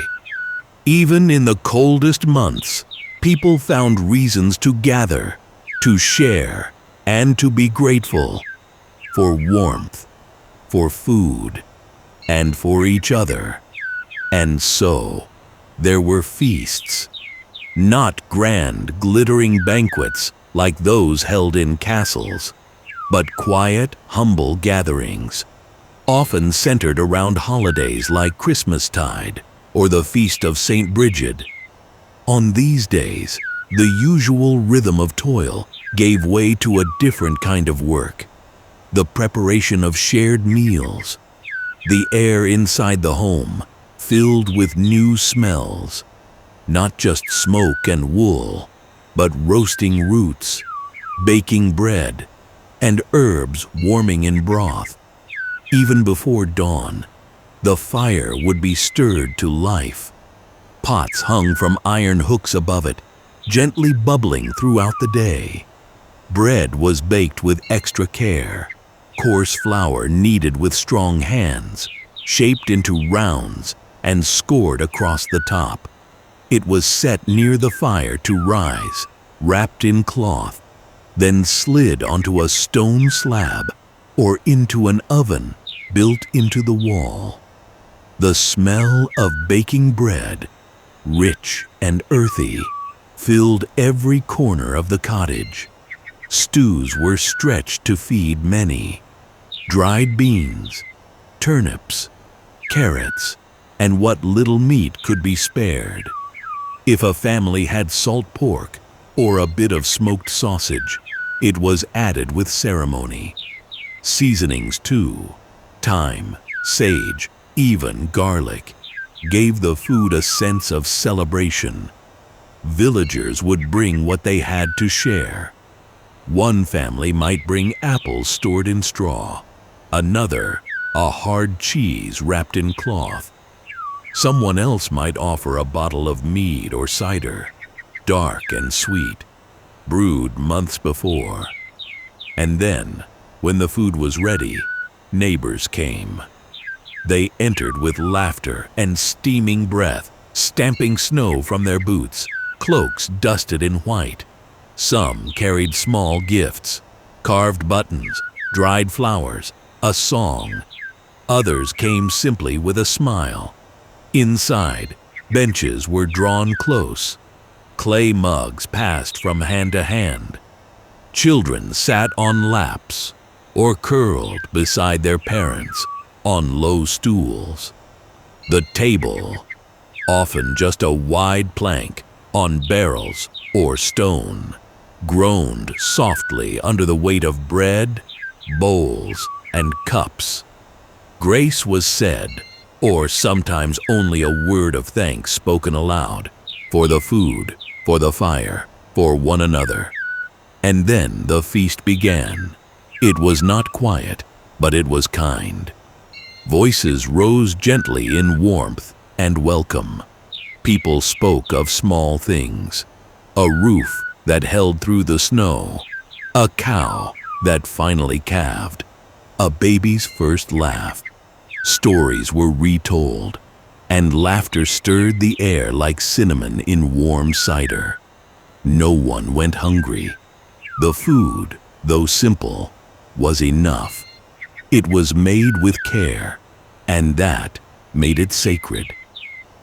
Even in the coldest months, people found reasons to gather, to share, and to be grateful for warmth, for food, and for each other. And so, there were feasts. Not grand, glittering banquets like those held in castles, but quiet, humble gatherings, often centered around holidays like Christmastide or the Feast of St. Bridget. On these days, the usual rhythm of toil gave way to a different kind of work, the preparation of shared meals. The air inside the home filled with new smells, not just smoke and wool, but roasting roots, baking bread, and herbs warming in broth. Even before dawn, the fire would be stirred to life. Pots hung from iron hooks above it, gently bubbling throughout the day. Bread was baked with extra care, coarse flour kneaded with strong hands, shaped into rounds and scored across the top. It was set near the fire to rise, wrapped in cloth, then slid onto a stone slab or into an oven built into the wall. The smell of baking bread, rich and earthy, filled every corner of the cottage. Stews were stretched to feed many. Dried beans, turnips, carrots, and what little meat could be spared. If a family had salt pork or a bit of smoked sausage, it was added with ceremony. Seasonings too, thyme, sage, even garlic, gave the food a sense of celebration. Villagers would bring what they had to share. One family might bring apples stored in straw, another, a hard cheese wrapped in cloth. Someone else might offer a bottle of mead or cider, dark and sweet, brewed months before. And then, when the food was ready, neighbors came. They entered with laughter and steaming breath, stamping snow from their boots, cloaks dusted in white. Some carried small gifts, carved buttons, dried flowers, a song. Others came simply with a smile. Inside, benches were drawn close. Clay mugs passed from hand to hand. Children sat on laps or curled beside their parents on low stools. The table, often just a wide plank on barrels or stone, groaned softly under the weight of bread, bowls, and cups. Grace was said, or sometimes only a word of thanks spoken aloud, for the food, for the fire, for one another. And then the feast began. It was not quiet, but it was kind. Voices rose gently in warmth and welcome. People spoke of small things: a roof that held through the snow, a cow that finally calved, a baby's first laugh. Stories were retold, and laughter stirred the air like cinnamon in warm cider. No one went hungry. The food, though simple, was enough. It was made with care, and that made it sacred.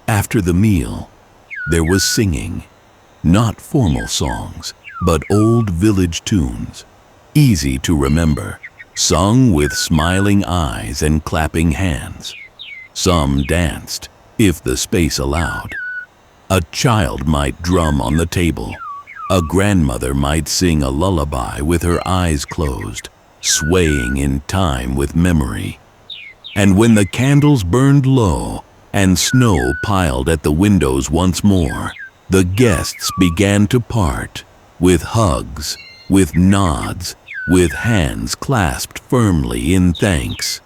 After the meal, there was singing. Not formal songs, but old village tunes, easy to remember, sung with smiling eyes and clapping hands. Some danced, if the space allowed. A child might drum on the table. A grandmother might sing a lullaby with her eyes closed, swaying in time with memory. And when the candles burned low and snow piled at the windows once more, the guests began to part, with hugs, with nods, with hands clasped firmly in thanks.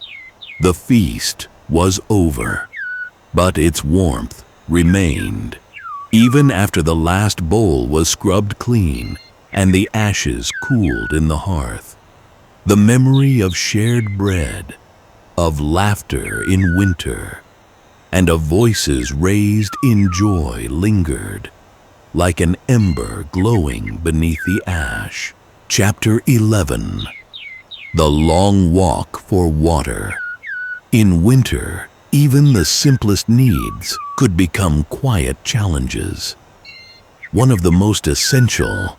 The feast was over, but its warmth remained, even after the last bowl was scrubbed clean and the ashes cooled in the hearth. The memory of shared bread, of laughter in winter, and of voices raised in joy lingered, like an ember glowing beneath the ash. Chapter 11. The Long Walk for Water. In winter, even the simplest needs could become quiet challenges. One of the most essential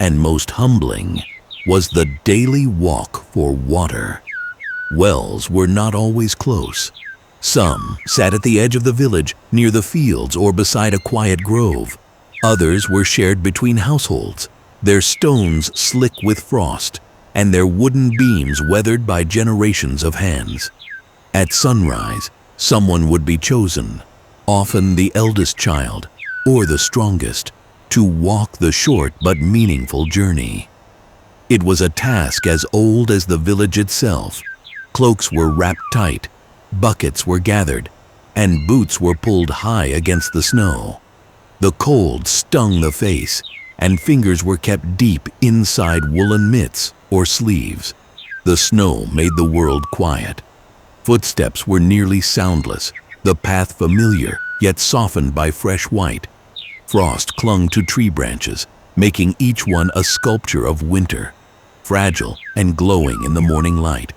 and most humbling was the daily walk for water. Wells were not always close. Some sat at the edge of the village, near the fields or beside a quiet grove. Others were shared between households, their stones slick with frost and their wooden beams weathered by generations of hands. At sunrise, someone would be chosen, often the eldest child or the strongest, to walk the short but meaningful journey. It was a task as old as the village itself. Cloaks were wrapped tight, buckets were gathered, and boots were pulled high against the snow. The cold stung the face, and fingers were kept deep inside woolen mitts or sleeves. The snow made the world quiet. Footsteps were nearly soundless, the path familiar yet softened by fresh white. Frost clung to tree branches, making each one a sculpture of winter, fragile and glowing in the morning light.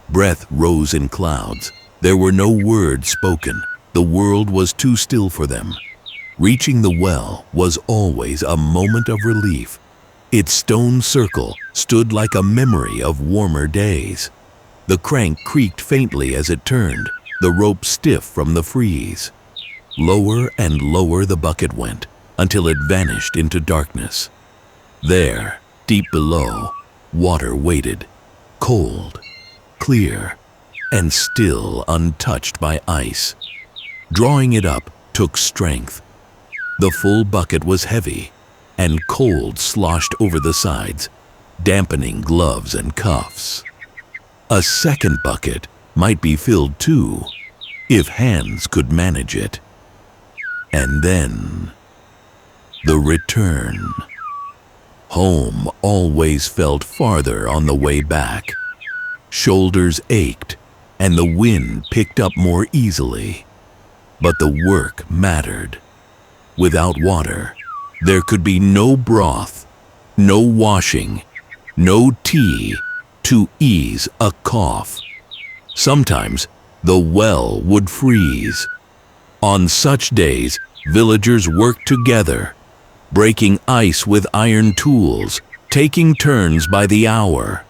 Breath rose in clouds. There were no words spoken. The world was too still for them. Reaching the well was always a moment of relief. Its stone circle stood like a memory of warmer days. The crank creaked faintly as it turned, the rope stiff from the freeze. Lower and lower the bucket went, until it vanished into darkness. There, deep below, water waited, cold, clear, and still untouched by ice. Drawing it up took strength. The full bucket was heavy, and cold sloshed over the sides, dampening gloves and cuffs. A second bucket might be filled too, if hands could manage it. And then, the return. Home always felt farther on the way back. Shoulders ached, and the wind picked up more easily. But the work mattered. Without water, there could be no broth, no washing, no tea to ease a cough. Sometimes the well would freeze. On such days, villagers worked together, breaking ice with iron tools, taking turns by the hour,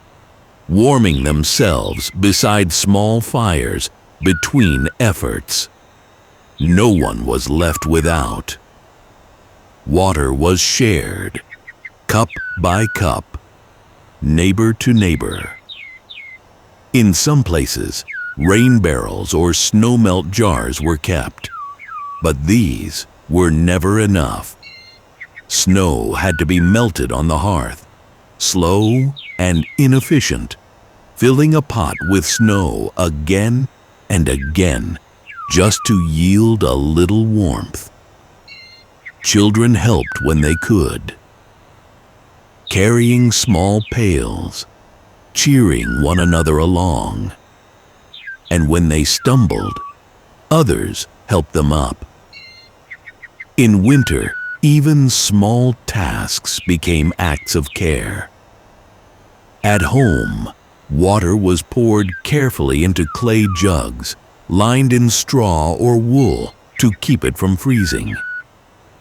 warming themselves beside small fires between efforts. No one was left without. Water was shared, cup by cup, neighbor to neighbor. In some places, rain barrels or snowmelt jars were kept, but these were never enough. Snow had to be melted on the hearth, slow and inefficient, filling a pot with snow again and again, just to yield a little warmth. Children helped when they could, carrying small pails, cheering one another along. And when they stumbled, others helped them up. In winter, even small tasks became acts of care. At home, water was poured carefully into clay jugs, lined in straw or wool to keep it from freezing.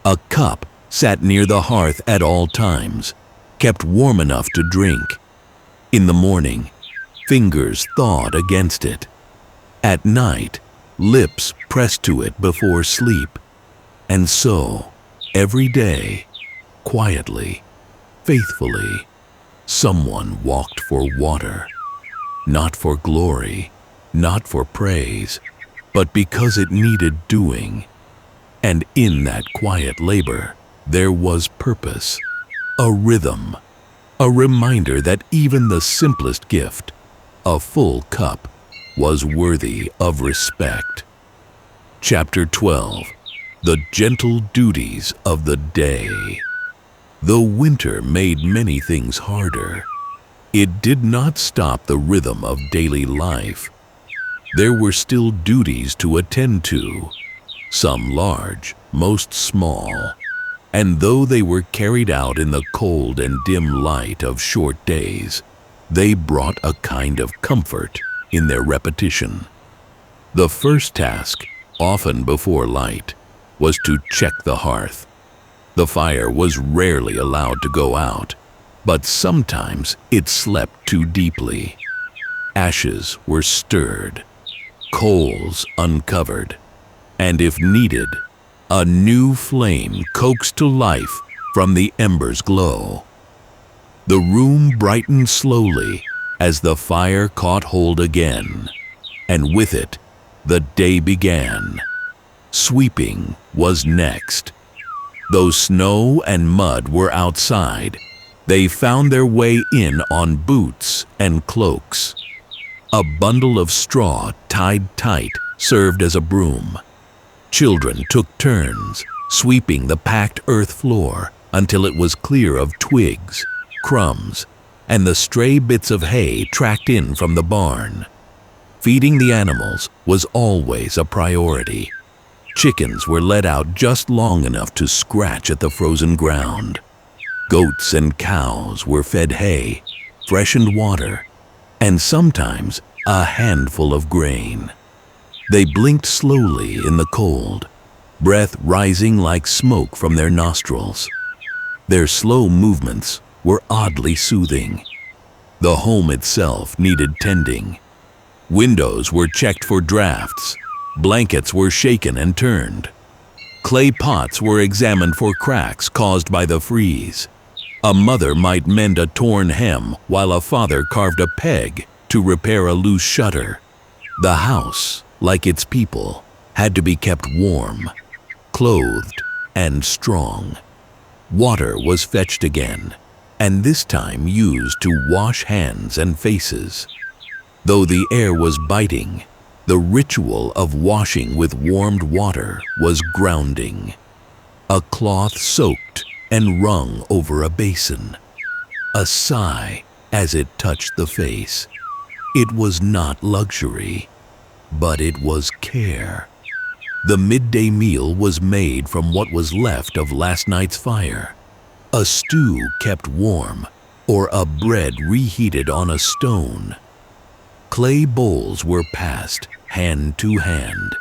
A cup sat near the hearth at all times, kept warm enough to drink. In the morning, fingers thawed against it. At night, lips pressed to it before sleep. And so, every day, quietly, faithfully, someone walked for water. Not for glory, not for praise, but because it needed doing. And in that quiet labor, there was purpose, a rhythm, a reminder that even the simplest gift, a full cup, was worthy of respect. Chapter 12. The gentle duties of the day. Though winter made many things harder, it did not stop the rhythm of daily life. There were still duties to attend to, some large, most small, and though they were carried out in the cold and dim light of short days, they brought a kind of comfort in their repetition. The first task, often before light, was to check the hearth. The fire was rarely allowed to go out, but sometimes it slept too deeply. Ashes were stirred, coals uncovered, and if needed, a new flame coaxed to life from the embers' glow. The room brightened slowly as the fire caught hold again, and with it, the day began. Sweeping was next. Though snow and mud were outside, they found their way in on boots and cloaks. A bundle of straw tied tight served as a broom. Children took turns sweeping the packed earth floor until it was clear of twigs, crumbs, and the stray bits of hay tracked in from the barn. Feeding the animals was always a priority. Chickens were let out just long enough to scratch at the frozen ground. Goats and cows were fed hay, freshened water, and sometimes a handful of grain. They blinked slowly in the cold, breath rising like smoke from their nostrils. Their slow movements were oddly soothing. The home itself needed tending. Windows were checked for drafts. Blankets were shaken and turned. Clay pots were examined for cracks caused by the freeze. A mother might mend a torn hem while a father carved a peg to repair a loose shutter. The house, like its people, had to be kept warm, clothed, and strong. Water was fetched again, and this time used to wash hands and faces. Though the air was biting, the ritual of washing with warmed water was grounding. A cloth soaked and wrung over a basin. A sigh as it touched the face. It was not luxury, but it was care. The midday meal was made from what was left of last night's fire. A stew kept warm, or a bread reheated on a stone. Clay bowls were passed hand to hand.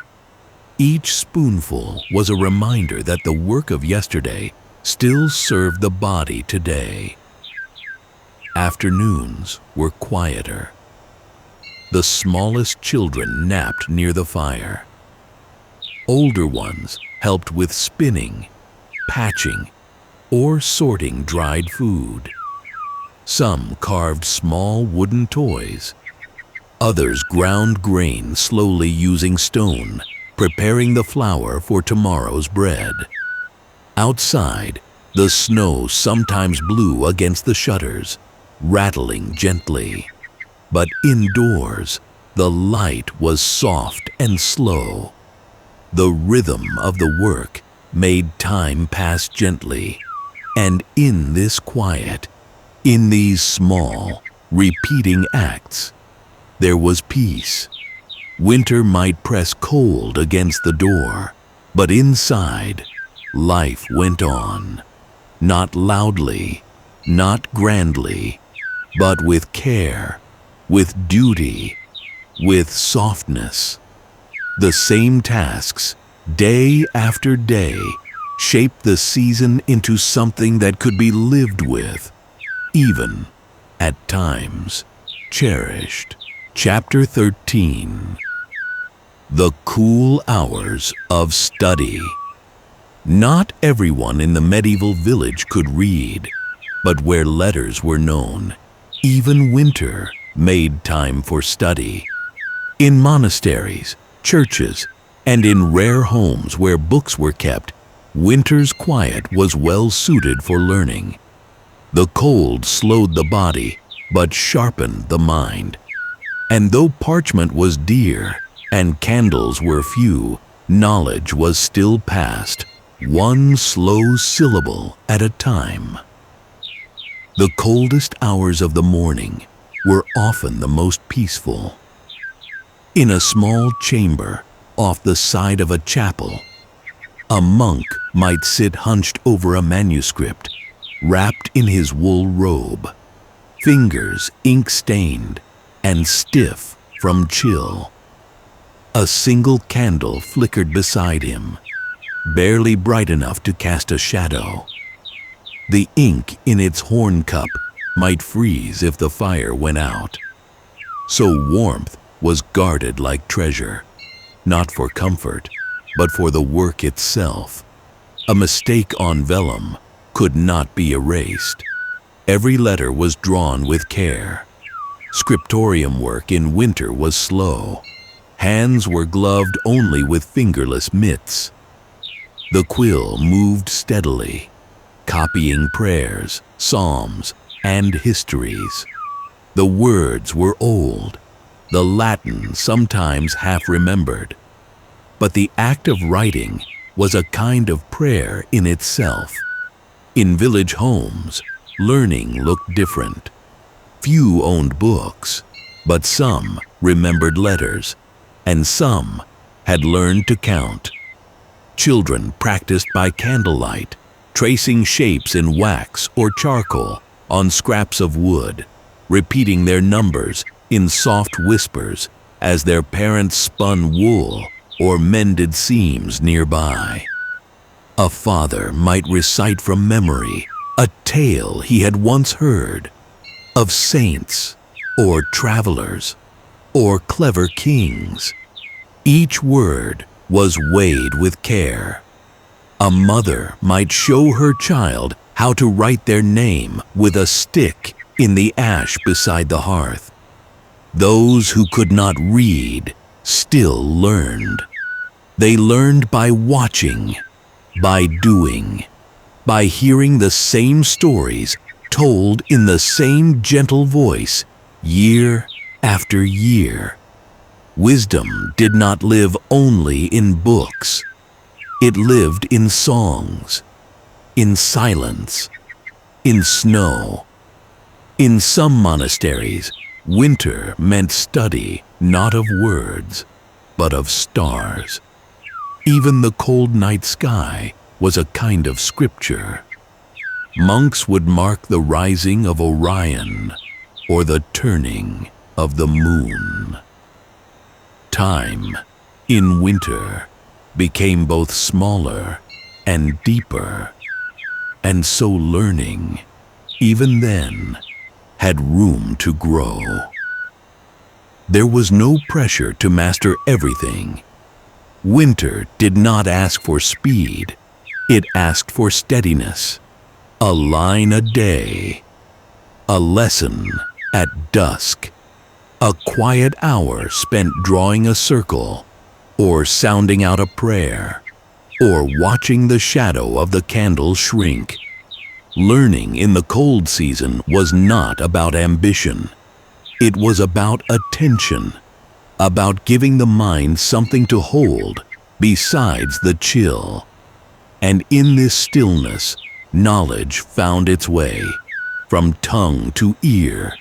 Each spoonful was a reminder that the work of yesterday still served the body today. Afternoons were quieter. The smallest children napped near the fire. Older ones helped with spinning, patching, or sorting dried food. Some carved small wooden toys. Others ground grain slowly using stone, preparing the flour for tomorrow's bread. Outside, the snow sometimes blew against the shutters, rattling gently. But indoors, The light was soft and slow. The rhythm of the work made time pass gently. And in this quiet, in these small, repeating acts, there was peace. Winter might press cold against the door, but inside, life went on. Not loudly, not grandly, but with care, with duty, with softness. The same tasks, day after day, shaped the season into something that could be lived with, even, at times, cherished. Chapter 13. The cool hours of study. Not everyone in the medieval village could read, but where letters were known, even winter made time for study. In monasteries, churches, and in rare homes where books were kept, winter's quiet was well suited for learning. The cold slowed the body, but sharpened the mind. And though parchment was dear and candles were few, knowledge was still passed, one slow syllable at a time. The coldest hours of the morning were often the most peaceful. In a small chamber off the side of a chapel, a monk might sit hunched over a manuscript, wrapped in his wool robe, fingers ink-stained and stiff from chill. A single candle flickered beside him, barely bright enough to cast a shadow. The ink in its horn cup might freeze if the fire went out. So warmth was guarded like treasure, not for comfort, but for the work itself. A mistake on vellum could not be erased. Every letter was drawn with care. Scriptorium work in winter was slow. Hands were gloved only with fingerless mitts. The quill moved steadily, copying prayers, psalms, and histories. The words were old, the Latin sometimes half-remembered, but the act of writing was a kind of prayer in itself. In village homes, learning looked different. Few owned books, but some remembered letters, and some had learned to count. Children practiced by candlelight, tracing shapes in wax or charcoal on scraps of wood, repeating their numbers in soft whispers as their parents spun wool or mended seams nearby. A father might recite from memory a tale he had once heard of saints or travelers or clever kings. Each word was weighed with care. A mother might show her child how to write their name with a stick in the ash beside the hearth. Those who could not read still learned. They learned by watching, by doing, by hearing the same stories told in the same gentle voice year after year. Wisdom did not live only in books. It lived in songs, in silence, in snow. In some monasteries, winter meant study not of words, but of stars. Even the cold night sky was a kind of scripture. Monks would mark the rising of Orion or the turning of the moon. Time, in winter, became both smaller and deeper, and so learning, even then, had room to grow. There was no pressure to master everything. Winter did not ask for speed, it asked for steadiness. A line a day, a lesson at dusk, a quiet hour spent drawing a circle, or sounding out a prayer, or watching the shadow of the candle shrink. Learning in the cold season was not about ambition. It was about attention. about giving the mind something to hold besides the chill. And in this stillness, knowledge found its way, from tongue to ear,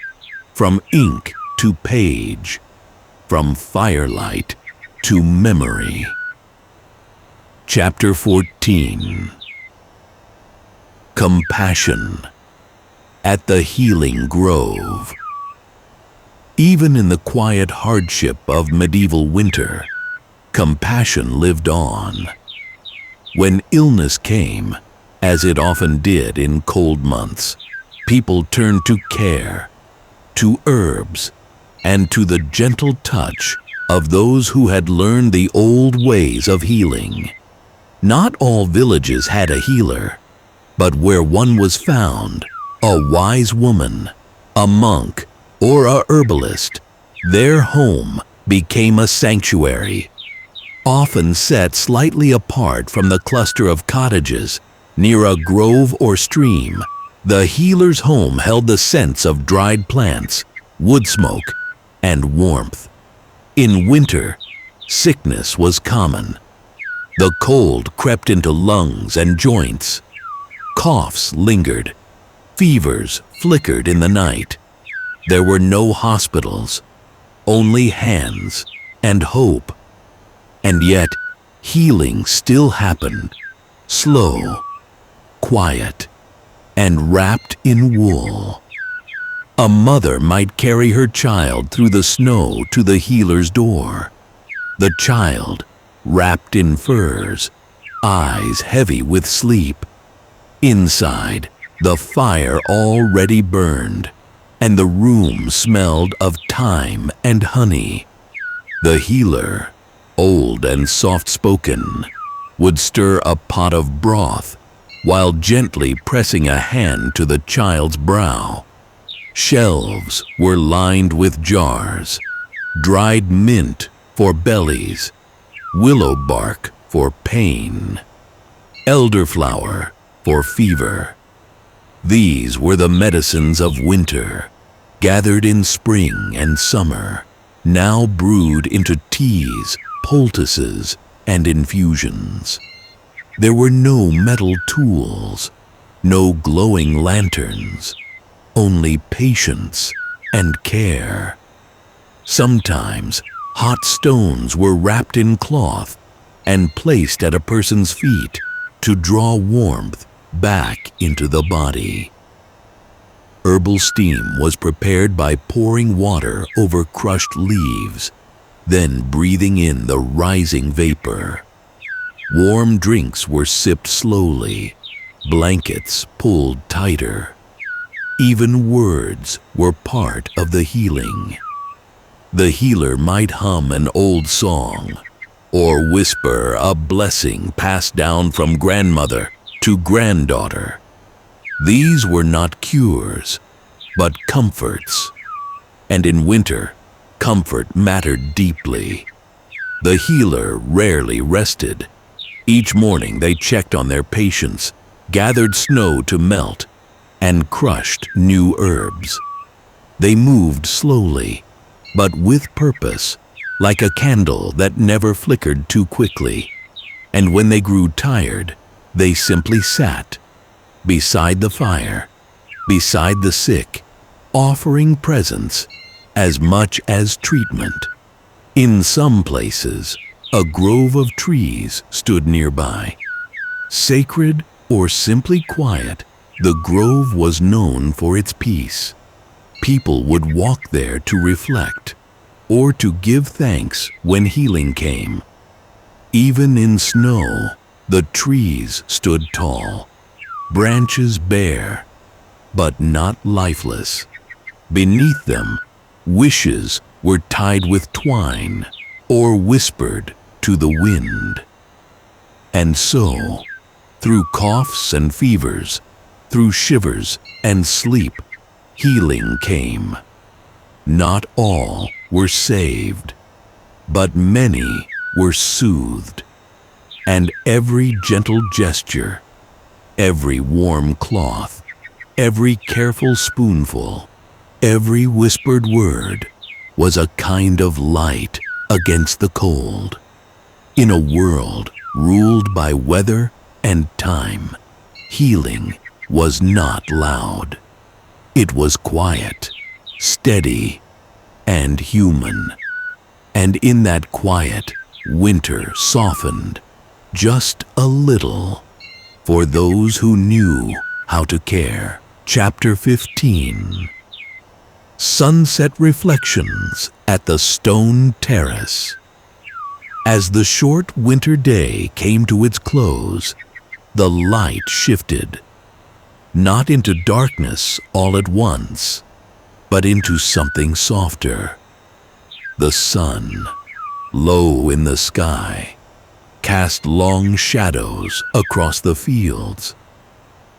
from ink to page, from firelight to memory. Chapter 14. Compassion at the Healing Grove. Even in the quiet hardship of medieval winter, compassion lived on. When illness came, as it often did in cold months, people turned to care, to herbs, and to the gentle touch of those who had learned the old ways of healing. Not all villages had a healer, but where one was found, a wise woman, a monk, or a herbalist, their home became a sanctuary. Often set slightly apart from the cluster of cottages near a grove or stream, the healer's home held the scents of dried plants, wood smoke, and warmth. In winter, sickness was common. The cold crept into lungs and joints. Coughs lingered. Fevers flickered in the night. There were no hospitals, only hands and hope. And yet, healing still happened, slow, quiet, and wrapped in wool. A mother might carry her child through the snow to the healer's door. The child, wrapped in furs, eyes heavy with sleep. Inside, the fire already burned, and the room smelled of thyme and honey. The healer, old and soft-spoken, would stir a pot of broth while gently pressing a hand to the child's brow. Shelves were lined with jars, dried mint for bellies, willow bark for pain, elderflower for fever. These were the medicines of winter, gathered in spring and summer, now brewed into teas, poultices, and infusions. There were no metal tools, no glowing lanterns, only patience and care. Sometimes hot stones were wrapped in cloth and placed at a person's feet to draw warmth back into the body. Herbal steam was prepared by pouring water over crushed leaves, then breathing in the rising vapor. Warm drinks were sipped slowly, blankets pulled tighter. Even words were part of the healing. The healer might hum an old song, or whisper a blessing passed down from grandmother to granddaughter. These were not cures, but comforts. And in winter, comfort mattered deeply. The healer rarely rested. Each morning they checked on their patients, gathered snow to melt, and crushed new herbs. They moved slowly, but with purpose, like a candle that never flickered too quickly. And when they grew tired, they simply sat, beside the fire, beside the sick, offering presence as much as treatment. In some places, a grove of trees stood nearby. Sacred or simply quiet, the grove was known for its peace. People would walk there to reflect, or to give thanks when healing came. Even in snow, the trees stood tall, branches bare, but not lifeless. Beneath them, wishes were tied with twine or whispered to the wind. And so, through coughs and fevers, through shivers and sleep, healing came. Not all were saved, but many were soothed. And every gentle gesture, every warm cloth, every careful spoonful, every whispered word was a kind of light against the cold. In a world ruled by weather and time, healing was not loud. It was quiet, steady, and human. And in that quiet, winter softened just a little for those who knew how to care. Chapter 15. Sunset Reflections at the Stone Terrace. As the short winter day came to its close, the light shifted, not into darkness all at once, but into something softer. The sun, low in the sky, cast long shadows across the fields.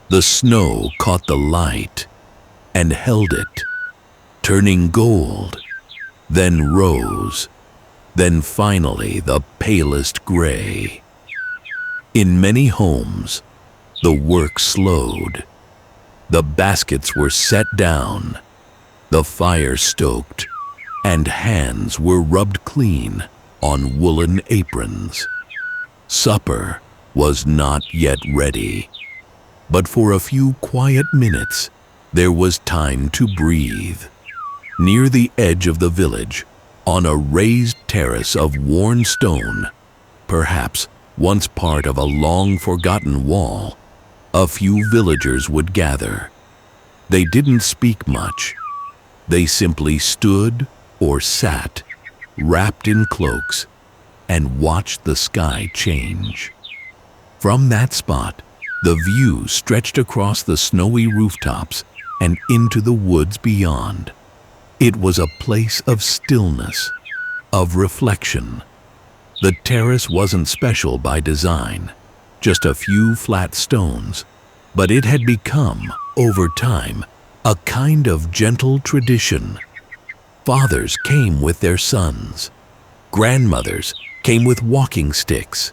The snow caught the light and held it, turning gold, then rose, then finally the palest gray. In many homes, the work slowed. The baskets were set down, the fire stoked, and hands were rubbed clean on woolen aprons. Supper was not yet ready, but for a few quiet minutes, there was time to breathe. Near the edge of the village, on a raised terrace of worn stone, perhaps once part of a long-forgotten wall, a few villagers would gather. They didn't speak much. They simply stood or sat, wrapped in cloaks, and watched the sky change. From that spot, the view stretched across the snowy rooftops and into the woods beyond. It was a place of stillness, of reflection. The terrace wasn't special by design, just a few flat stones, but it had become, over time, a kind of gentle tradition. Fathers came with their sons. Grandmothers came with walking sticks.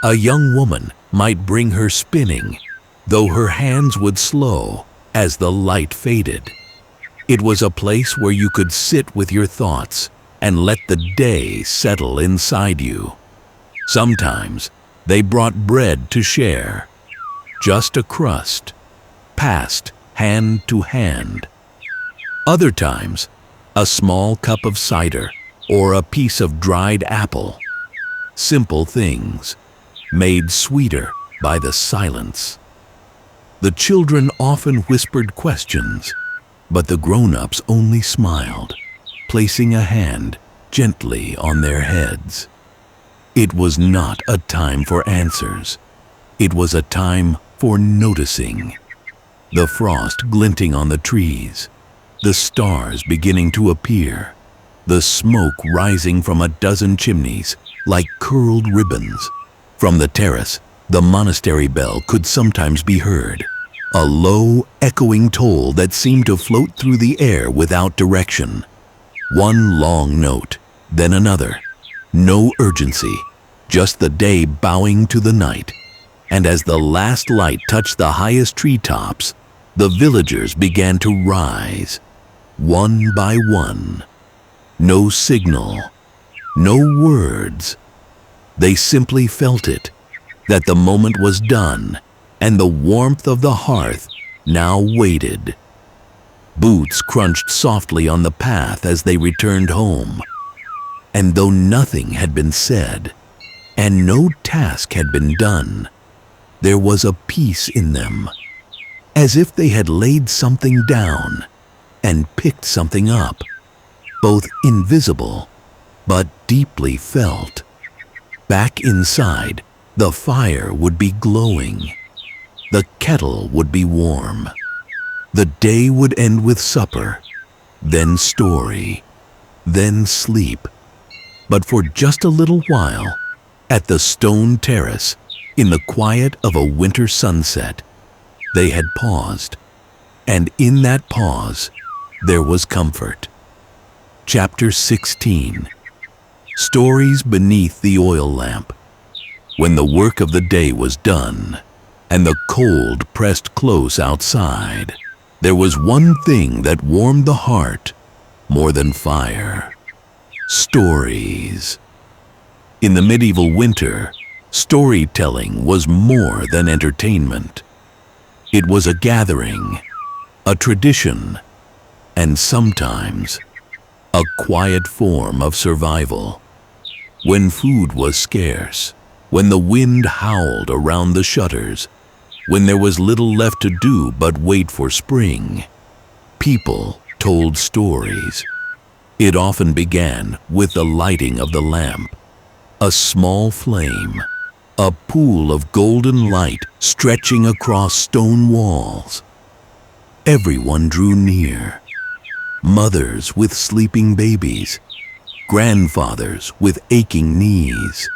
A young woman might bring her spinning, though her hands would slow as the light faded. It was a place where you could sit with your thoughts and let the day settle inside you. Sometimes they brought bread to share, just a crust, passed hand to hand. Other times, a small cup of cider or a piece of dried apple. Simple things, made sweeter by the silence. The children often whispered questions, but the grown-ups only smiled, placing a hand gently on their heads. It was not a time for answers. It was a time for noticing. The frost glinting on the trees, the stars beginning to appear, the smoke rising from a dozen chimneys like curled ribbons. From the terrace, the monastery bell could sometimes be heard, a low, echoing toll that seemed to float through the air without direction. One long note, then another. No urgency, just the day bowing to the night. And as the last light touched the highest treetops, the villagers began to rise, one by one. No signal, no words. They simply felt it, that the moment was done, and the warmth of the hearth now waited. Boots crunched softly on the path as they returned home. And though nothing had been said, and no task had been done, there was a peace in them, as if they had laid something down and picked something up, both invisible but deeply felt. Back inside, the fire would be glowing. The kettle would be warm. The day would end with supper, then story, then sleep. But for just a little while, at the stone terrace, in the quiet of a winter sunset, they had paused. And in that pause, there was comfort. Chapter 16. Stories beneath the oil lamp. When the work of the day was done, and the cold pressed close outside, there was one thing that warmed the heart more than fire. Stories. In the medieval winter, storytelling was more than entertainment. It was a gathering, a tradition, and sometimes a quiet form of survival. When food was scarce, when the wind howled around the shutters, when there was little left to do but wait for spring, people told stories. It often began with the lighting of the lamp, a small flame, a pool of golden light stretching across stone walls. Everyone drew near. Mothers with sleeping babies, grandfathers with aching knees,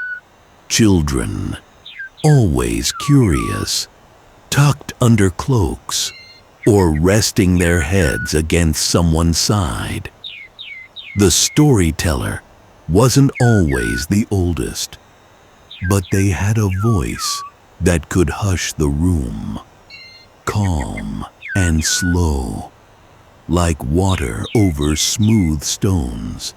children, always curious, tucked under cloaks or resting their heads against someone's side. The storyteller wasn't always the oldest, but they had a voice that could hush the room, calm and slow, like water over smooth stones.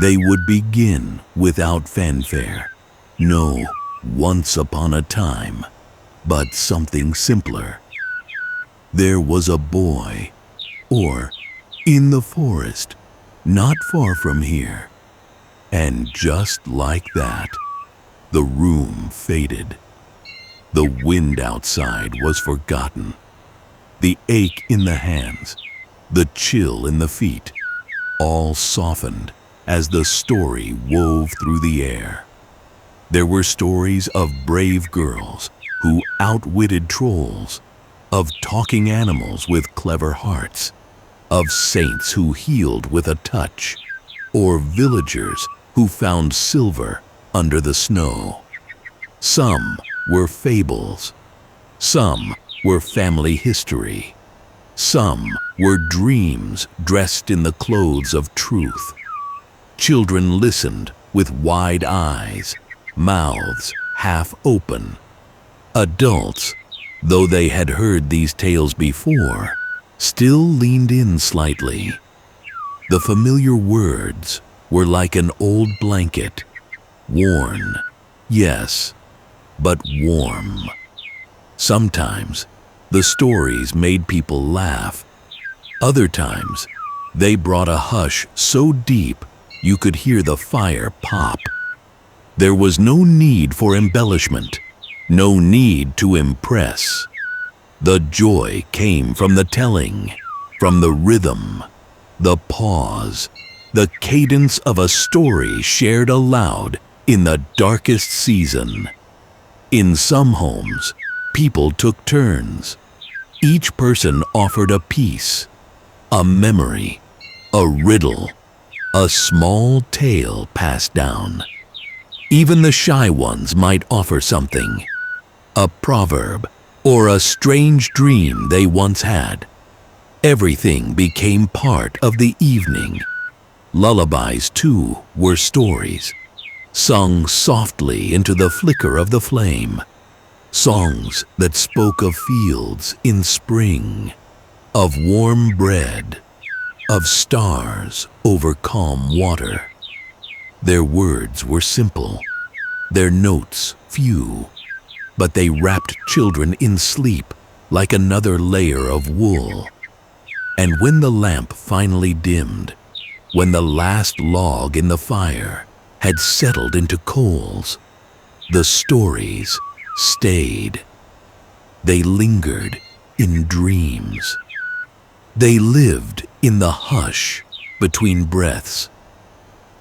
They would begin without fanfare. No, once upon a time, but something simpler. There was a boy, or in the forest, not far from here. And just like that, the room faded. The wind outside was forgotten. The ache in the hands, the chill in the feet, all softened as the story wove through the air. There were stories of brave girls who outwitted trolls, of talking animals with clever hearts, of saints who healed with a touch, or villagers who found silver under the snow. Some were fables, some were family history, some were dreams dressed in the clothes of truth. Children listened with wide eyes, mouths half open. Adults, though they had heard these tales before, still leaned in slightly. The familiar words were like an old blanket, worn, yes, but warm. Sometimes the stories made people laugh. Other times they brought a hush so deep you could hear the fire pop. There was no need for embellishment, no need to impress. The joy came from the telling, from the rhythm, the pause, the cadence of a story shared aloud in the darkest season. In some homes, people took turns. Each person offered a piece, a memory, a riddle, a small tale passed down. Even the shy ones might offer something, a proverb or a strange dream they once had. Everything became part of the evening. Lullabies, too, were stories, sung softly into the flicker of the flame. Songs that spoke of fields in spring, of warm bread, of stars over calm water. Their words were simple, their notes few, but they wrapped children in sleep like another layer of wool. And when the lamp finally dimmed, when the last log in the fire had settled into coals, the stories stayed. They lingered in dreams. They lived in the hush between breaths.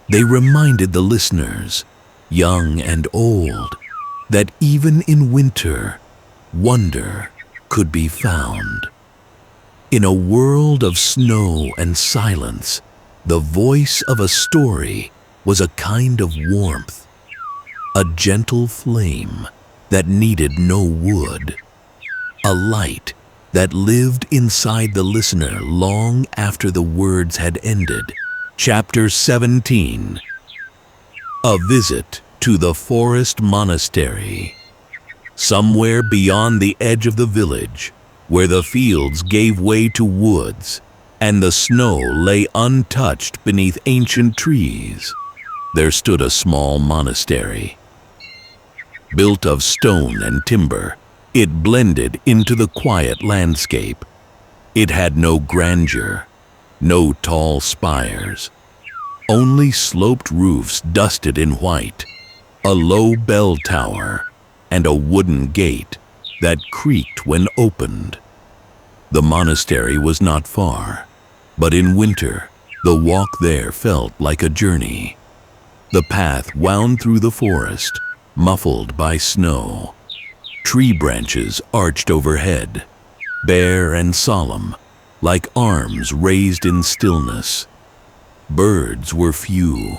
They reminded the listeners, young and old, that even in winter, wonder could be found. In a world of snow and silence, the voice of a story was a kind of warmth, a gentle flame that needed no wood, a light that lived inside the listener long after the words had ended. Chapter 17. A visit to the forest monastery. Somewhere beyond the edge of the village, where the fields gave way to woods and the snow lay untouched beneath ancient trees, there stood a small monastery. Built of stone and timber, it blended into the quiet landscape. It had no grandeur, no tall spires, only sloped roofs dusted in white, a low bell tower, and a wooden gate that creaked when opened. The monastery was not far, but in winter, the walk there felt like a journey. The path wound through the forest, muffled by snow. Tree branches arched overhead, bare and solemn, like arms raised in stillness. Birds were few.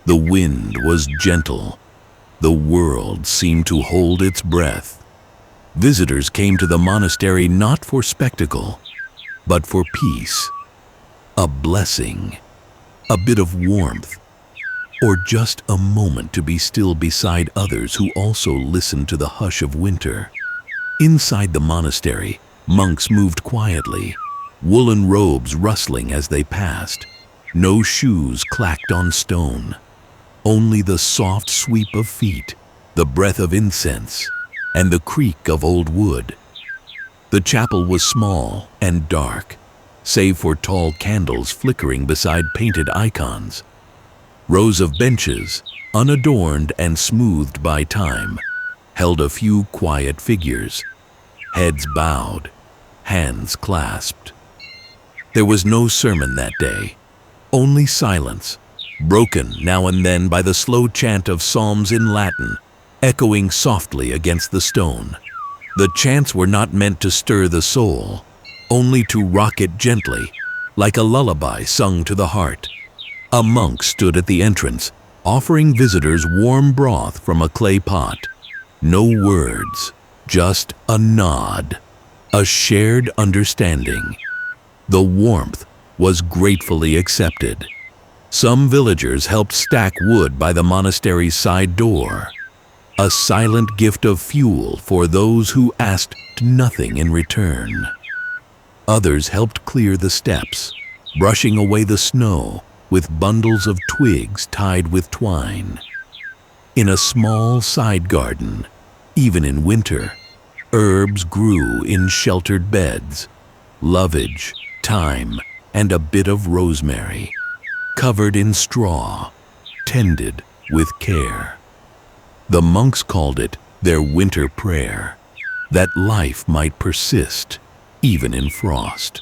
The wind was gentle. The world seemed to hold its breath. Visitors came to the monastery not for spectacle, but for peace, a blessing, a bit of warmth, or just a moment to be still beside others who also listened to the hush of winter. Inside the monastery, monks moved quietly, woolen robes rustling as they passed. No shoes clacked on stone, only the soft sweep of feet, the breath of incense, and the creak of old wood. The chapel was small and dark, save for tall candles flickering beside painted icons. Rows of benches, unadorned and smoothed by time, held a few quiet figures, heads bowed, hands clasped. There was no sermon that day, only silence, broken now and then by the slow chant of psalms in Latin, echoing softly against the stone. The chants were not meant to stir the soul, only to rock it gently, like a lullaby sung to the heart. A monk stood at the entrance, offering visitors warm broth from a clay pot. No words, just a nod, a shared understanding. The warmth was gratefully accepted. Some villagers helped stack wood by the monastery's side door, a silent gift of fuel for those who asked nothing in return. Others helped clear the steps, brushing away the snow with bundles of twigs tied with twine. In a small side garden, even in winter, herbs grew in sheltered beds, lovage, thyme, and a bit of rosemary, covered in straw, tended with care. The monks called it their winter prayer, that life might persist even in frost.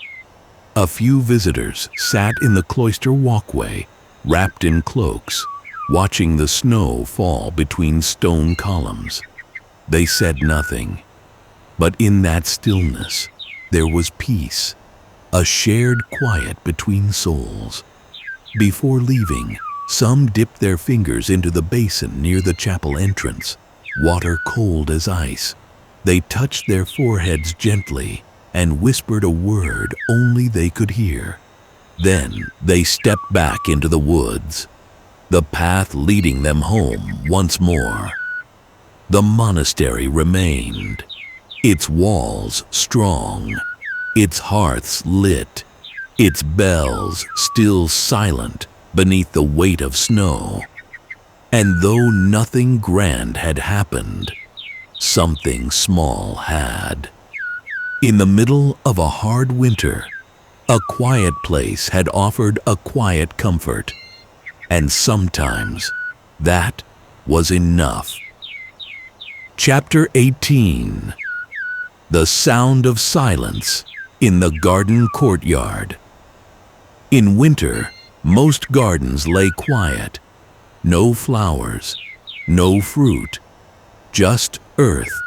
A few visitors sat in the cloister walkway, wrapped in cloaks, watching the snow fall between stone columns. They said nothing, but in that stillness there was peace, a shared quiet between souls. Before leaving, some dipped their fingers into the basin near the chapel entrance, water cold as ice. They touched their foreheads gently and whispered a word only they could hear. Then they stepped back into the woods, the path leading them home once more. The monastery remained, its walls strong, its hearths lit, its bells still silent beneath the weight of snow. And though nothing grand had happened, something small had. In the middle of a hard winter, a quiet place had offered a quiet comfort, and sometimes that was enough. Chapter 18. The Sound of Silence in the Garden Courtyard. In winter, most gardens lay quiet. No flowers, no fruit, just earth,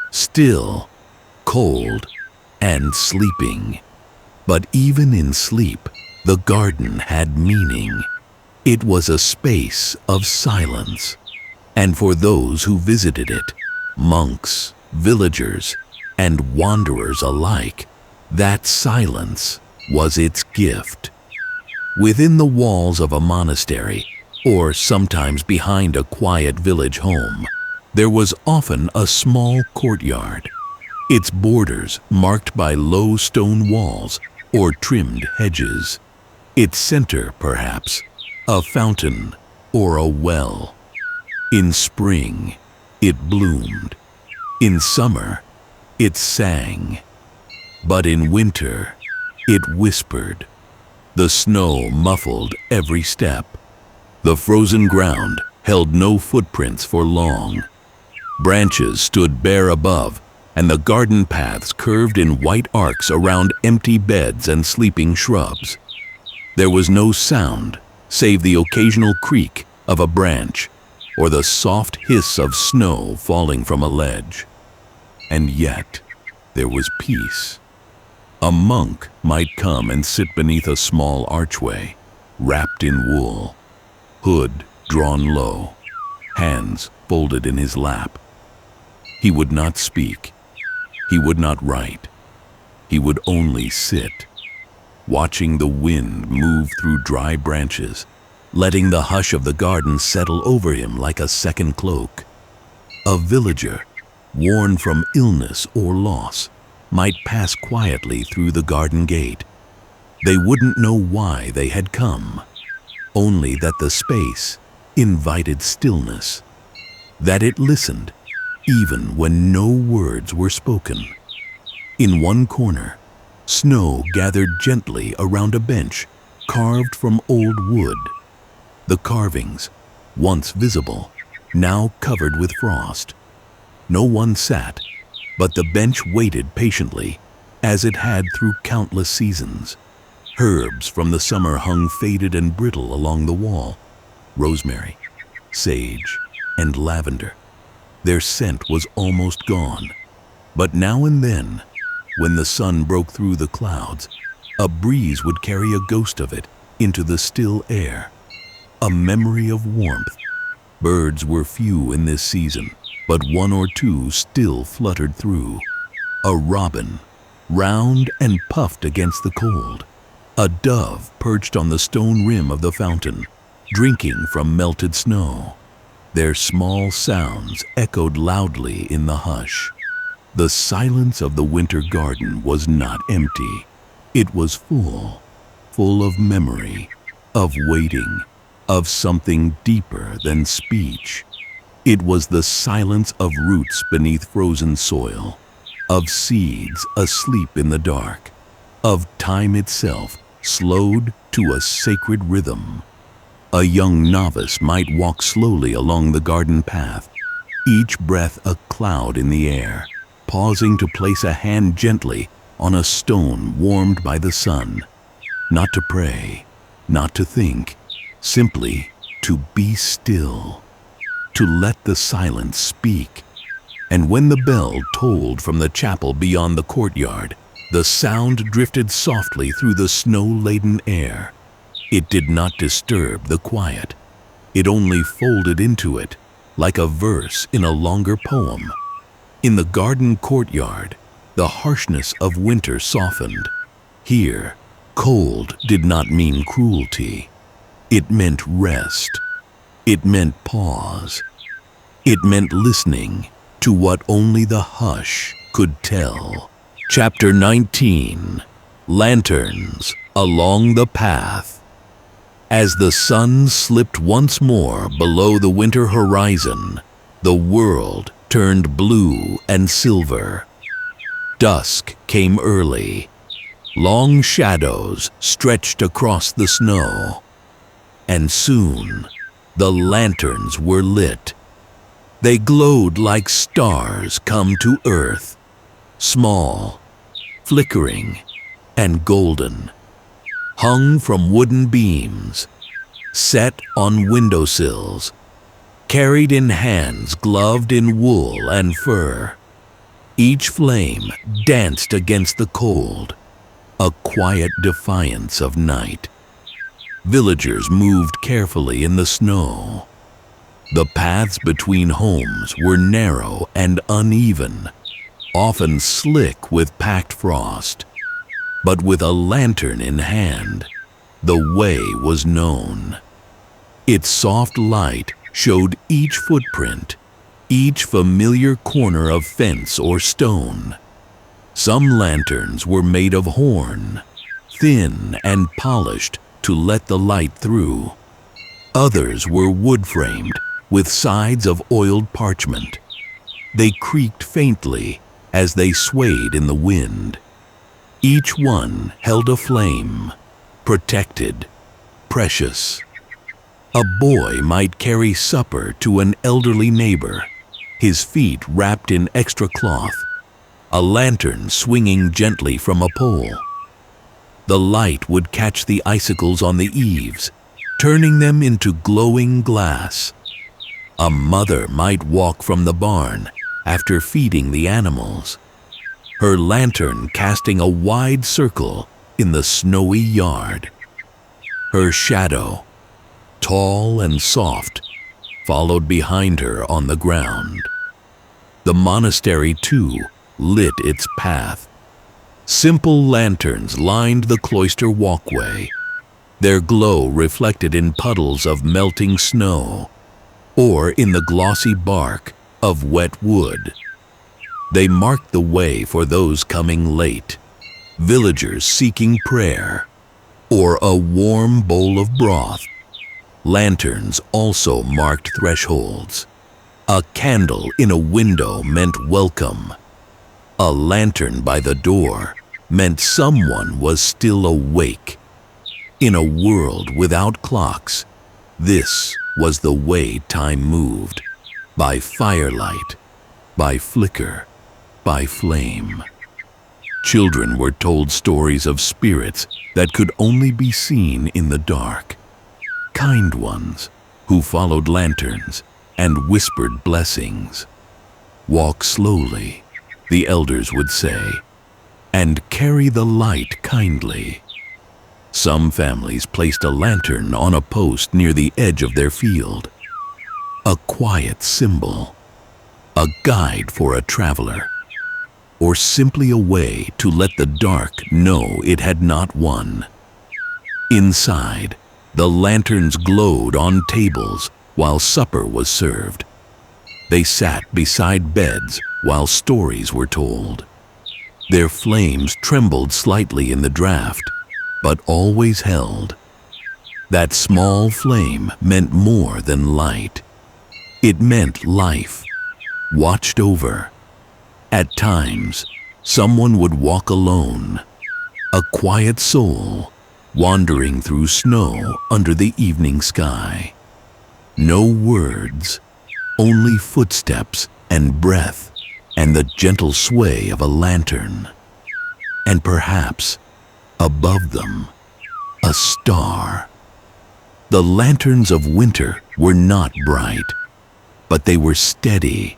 still, cold, and sleeping. But even in sleep, the garden had meaning. It was a space of silence. And for those who visited it, monks, villagers, and wanderers alike, that silence was its gift. Within the walls of a monastery, or sometimes behind a quiet village home, there was often a small courtyard, its borders marked by low stone walls or trimmed hedges. Its center, perhaps, a fountain or a well. In spring, it bloomed. In summer, it sang. But in winter, it whispered. The snow muffled every step. The frozen ground held no footprints for long. Branches stood bare above, and the garden paths curved in white arcs around empty beds and sleeping shrubs. There was no sound save the occasional creak of a branch or the soft hiss of snow falling from a ledge. And yet, there was peace. A monk might come and sit beneath a small archway, wrapped in wool, hood drawn low, hands folded in his lap. He would not speak. He would not write. He would only sit, watching the wind move through dry branches, letting the hush of the garden settle over him like a second cloak. A villager, worn from illness or loss, might pass quietly through the garden gate. They wouldn't know why they had come, only that the space invited stillness, that it listened even when no words were spoken. In one corner, snow gathered gently around a bench carved from old wood. The carvings, once visible, now covered with frost. No one sat, but the bench waited patiently, as it had through countless seasons. Herbs from the summer hung faded and brittle along the wall. Rosemary, sage, and lavender. Their scent was almost gone, but now and then, when the sun broke through the clouds, a breeze would carry a ghost of it into the still air, a memory of warmth. Birds were few in this season, but one or two still fluttered through. A robin, round and puffed against the cold. A dove perched on the stone rim of the fountain, drinking from melted snow. Their small sounds echoed loudly in the hush. The silence of the winter garden was not empty. It was full of memory, of waiting, of something deeper than speech. It was the silence of roots beneath frozen soil, of seeds asleep in the dark, of time itself slowed to a sacred rhythm. A young novice might walk slowly along the garden path, each breath a cloud in the air, pausing to place a hand gently on a stone warmed by the sun. Not to pray, not to think, simply to be still, to let the silence speak. And when the bell tolled from the chapel beyond the courtyard, the sound drifted softly through the snow-laden air. It did not disturb the quiet. It only folded into it, like a verse in a longer poem. In the garden courtyard, the harshness of winter softened. Here, cold did not mean cruelty. It meant rest. It meant pause. It meant listening to what only the hush could tell. Chapter 19. Lanterns Along the Path. As the sun slipped once more below the winter horizon, the world turned blue and silver. Dusk came early. Long shadows stretched across the snow. And soon, the lanterns were lit. They glowed like stars come to earth, small, flickering, and golden, hung from wooden beams, set on windowsills, carried in hands gloved in wool and fur. Each flame danced against the cold, a quiet defiance of night. Villagers moved carefully in the snow. The paths between homes were narrow and uneven, often slick with packed frost. But with a lantern in hand, the way was known. Its soft light showed each footprint, each familiar corner of fence or stone. Some lanterns were made of horn, thin and polished to let the light through. Others were wood-framed with sides of oiled parchment. They creaked faintly as they swayed in the wind. Each one held a flame, protected, precious. A boy might carry supper to an elderly neighbor, his feet wrapped in extra cloth, a lantern swinging gently from a pole. The light would catch the icicles on the eaves, turning them into glowing glass. A mother might walk from the barn after feeding the animals, her lantern casting a wide circle in the snowy yard. Her shadow, tall and soft, followed behind her on the ground. The monastery, too, lit its path. Simple lanterns lined the cloister walkway, their glow reflected in puddles of melting snow or in the glossy bark of wet wood. They marked the way for those coming late, villagers seeking prayer or a warm bowl of broth. Lanterns also marked thresholds. A candle in a window meant welcome. A lantern by the door meant someone was still awake. In a world without clocks, this was the way time moved, by firelight, by flicker, by flame. Children were told stories of spirits that could only be seen in the dark. Kind ones who followed lanterns and whispered blessings. Walk slowly, the elders would say, and carry the light kindly. Some families placed a lantern on a post near the edge of their field. A quiet symbol, a guide for a traveler, or simply a way to let the dark know it had not won. Inside, the lanterns glowed on tables while supper was served. They sat beside beds while stories were told. Their flames trembled slightly in the draught, but always held. That small flame meant more than light. It meant life, watched over. At times, someone would walk alone, a quiet soul wandering through snow under the evening sky. No words, only footsteps and breath and the gentle sway of a lantern. And perhaps, above them, a star. The lanterns of winter were not bright, but they were steady.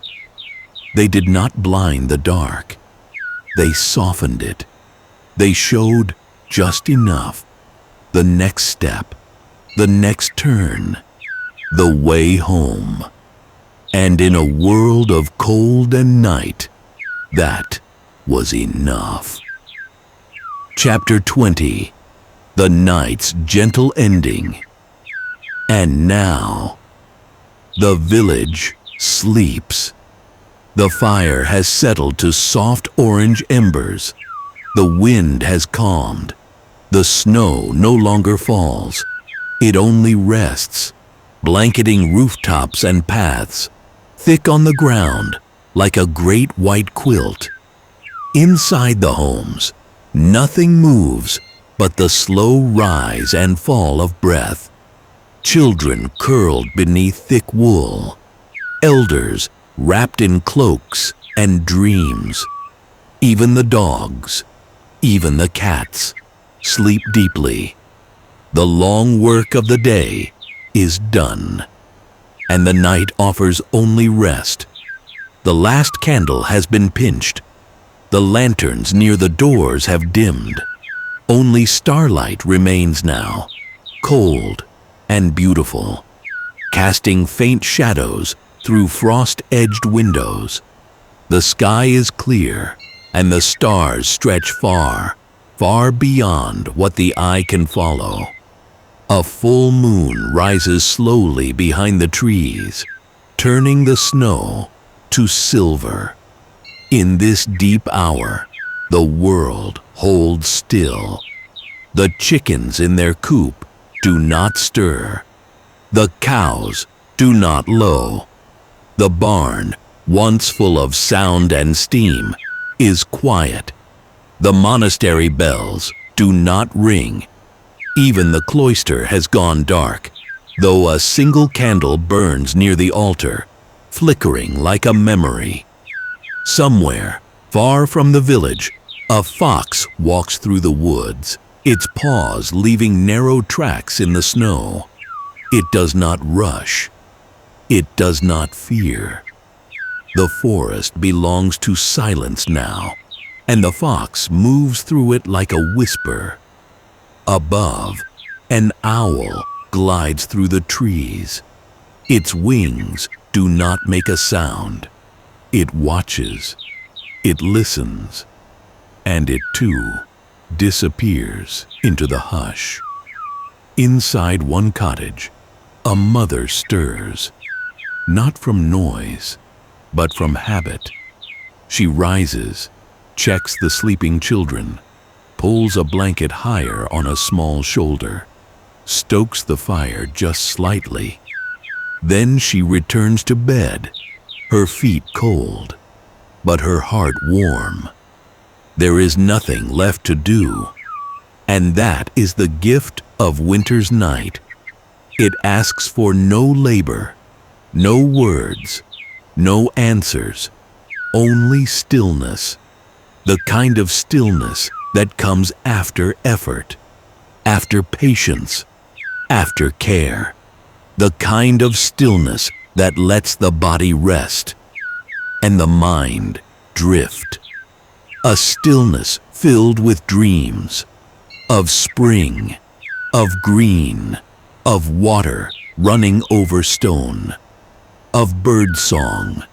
They did not blind the dark. They softened it. They showed just enough. The next step, the next turn, the way home. And in a world of cold and night, that was enough. Chapter 20. The night's gentle ending. And now, the village sleeps. The fire has settled to soft orange embers. The wind has calmed. The snow no longer falls. It only rests, blanketing rooftops and paths, thick on the ground like a great white quilt. Inside the homes, nothing moves but the slow rise and fall of breath. Children curled beneath thick wool, elders wrapped in cloaks and dreams. Even the dogs, even the cats, sleep deeply. The long work of the day is done, and the night offers only rest. The last candle has been pinched. The lanterns near the doors have dimmed. Only starlight remains now, cold and beautiful, casting faint shadows through frost-edged windows. The sky is clear, and the stars stretch far, far beyond what the eye can follow. A full moon rises slowly behind the trees, turning the snow to silver. In this deep hour, the world holds still. The chickens in their coop do not stir. The cows do not low. The barn, once full of sound and steam, is quiet. The monastery bells do not ring. Even the cloister has gone dark, though a single candle burns near the altar, flickering like a memory. Somewhere, far from the village, a fox walks through the woods, its paws leaving narrow tracks in the snow. It does not rush. It does not fear. The forest belongs to silence now, and the fox moves through it like a whisper. Above, an owl glides through the trees. Its wings do not make a sound. It watches, it listens, and it too disappears into the hush. Inside one cottage, a mother stirs, not from noise, but from habit. She rises, checks the sleeping children, pulls a blanket higher on a small shoulder, stokes the fire just slightly. Then she returns to bed, her feet cold, but her heart warm. There is nothing left to do, and that is the gift of winter's night. It asks for no labor, no words, no answers, only stillness, the kind of stillness that comes after effort, after patience, after care, the kind of stillness that lets the body rest and the mind drift. A stillness filled with dreams of spring, of green, of water running over stone, of bird song,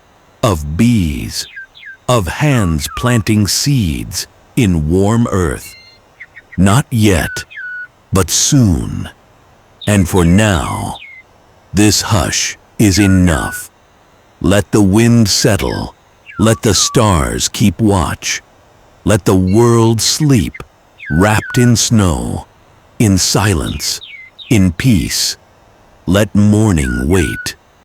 of bees, of hands planting seeds in warm earth. Not yet, but soon. And for now, this hush is enough. Let the wind settle. Let the stars keep watch. Let the world sleep, wrapped in snow, in silence, in peace. Let morning wait.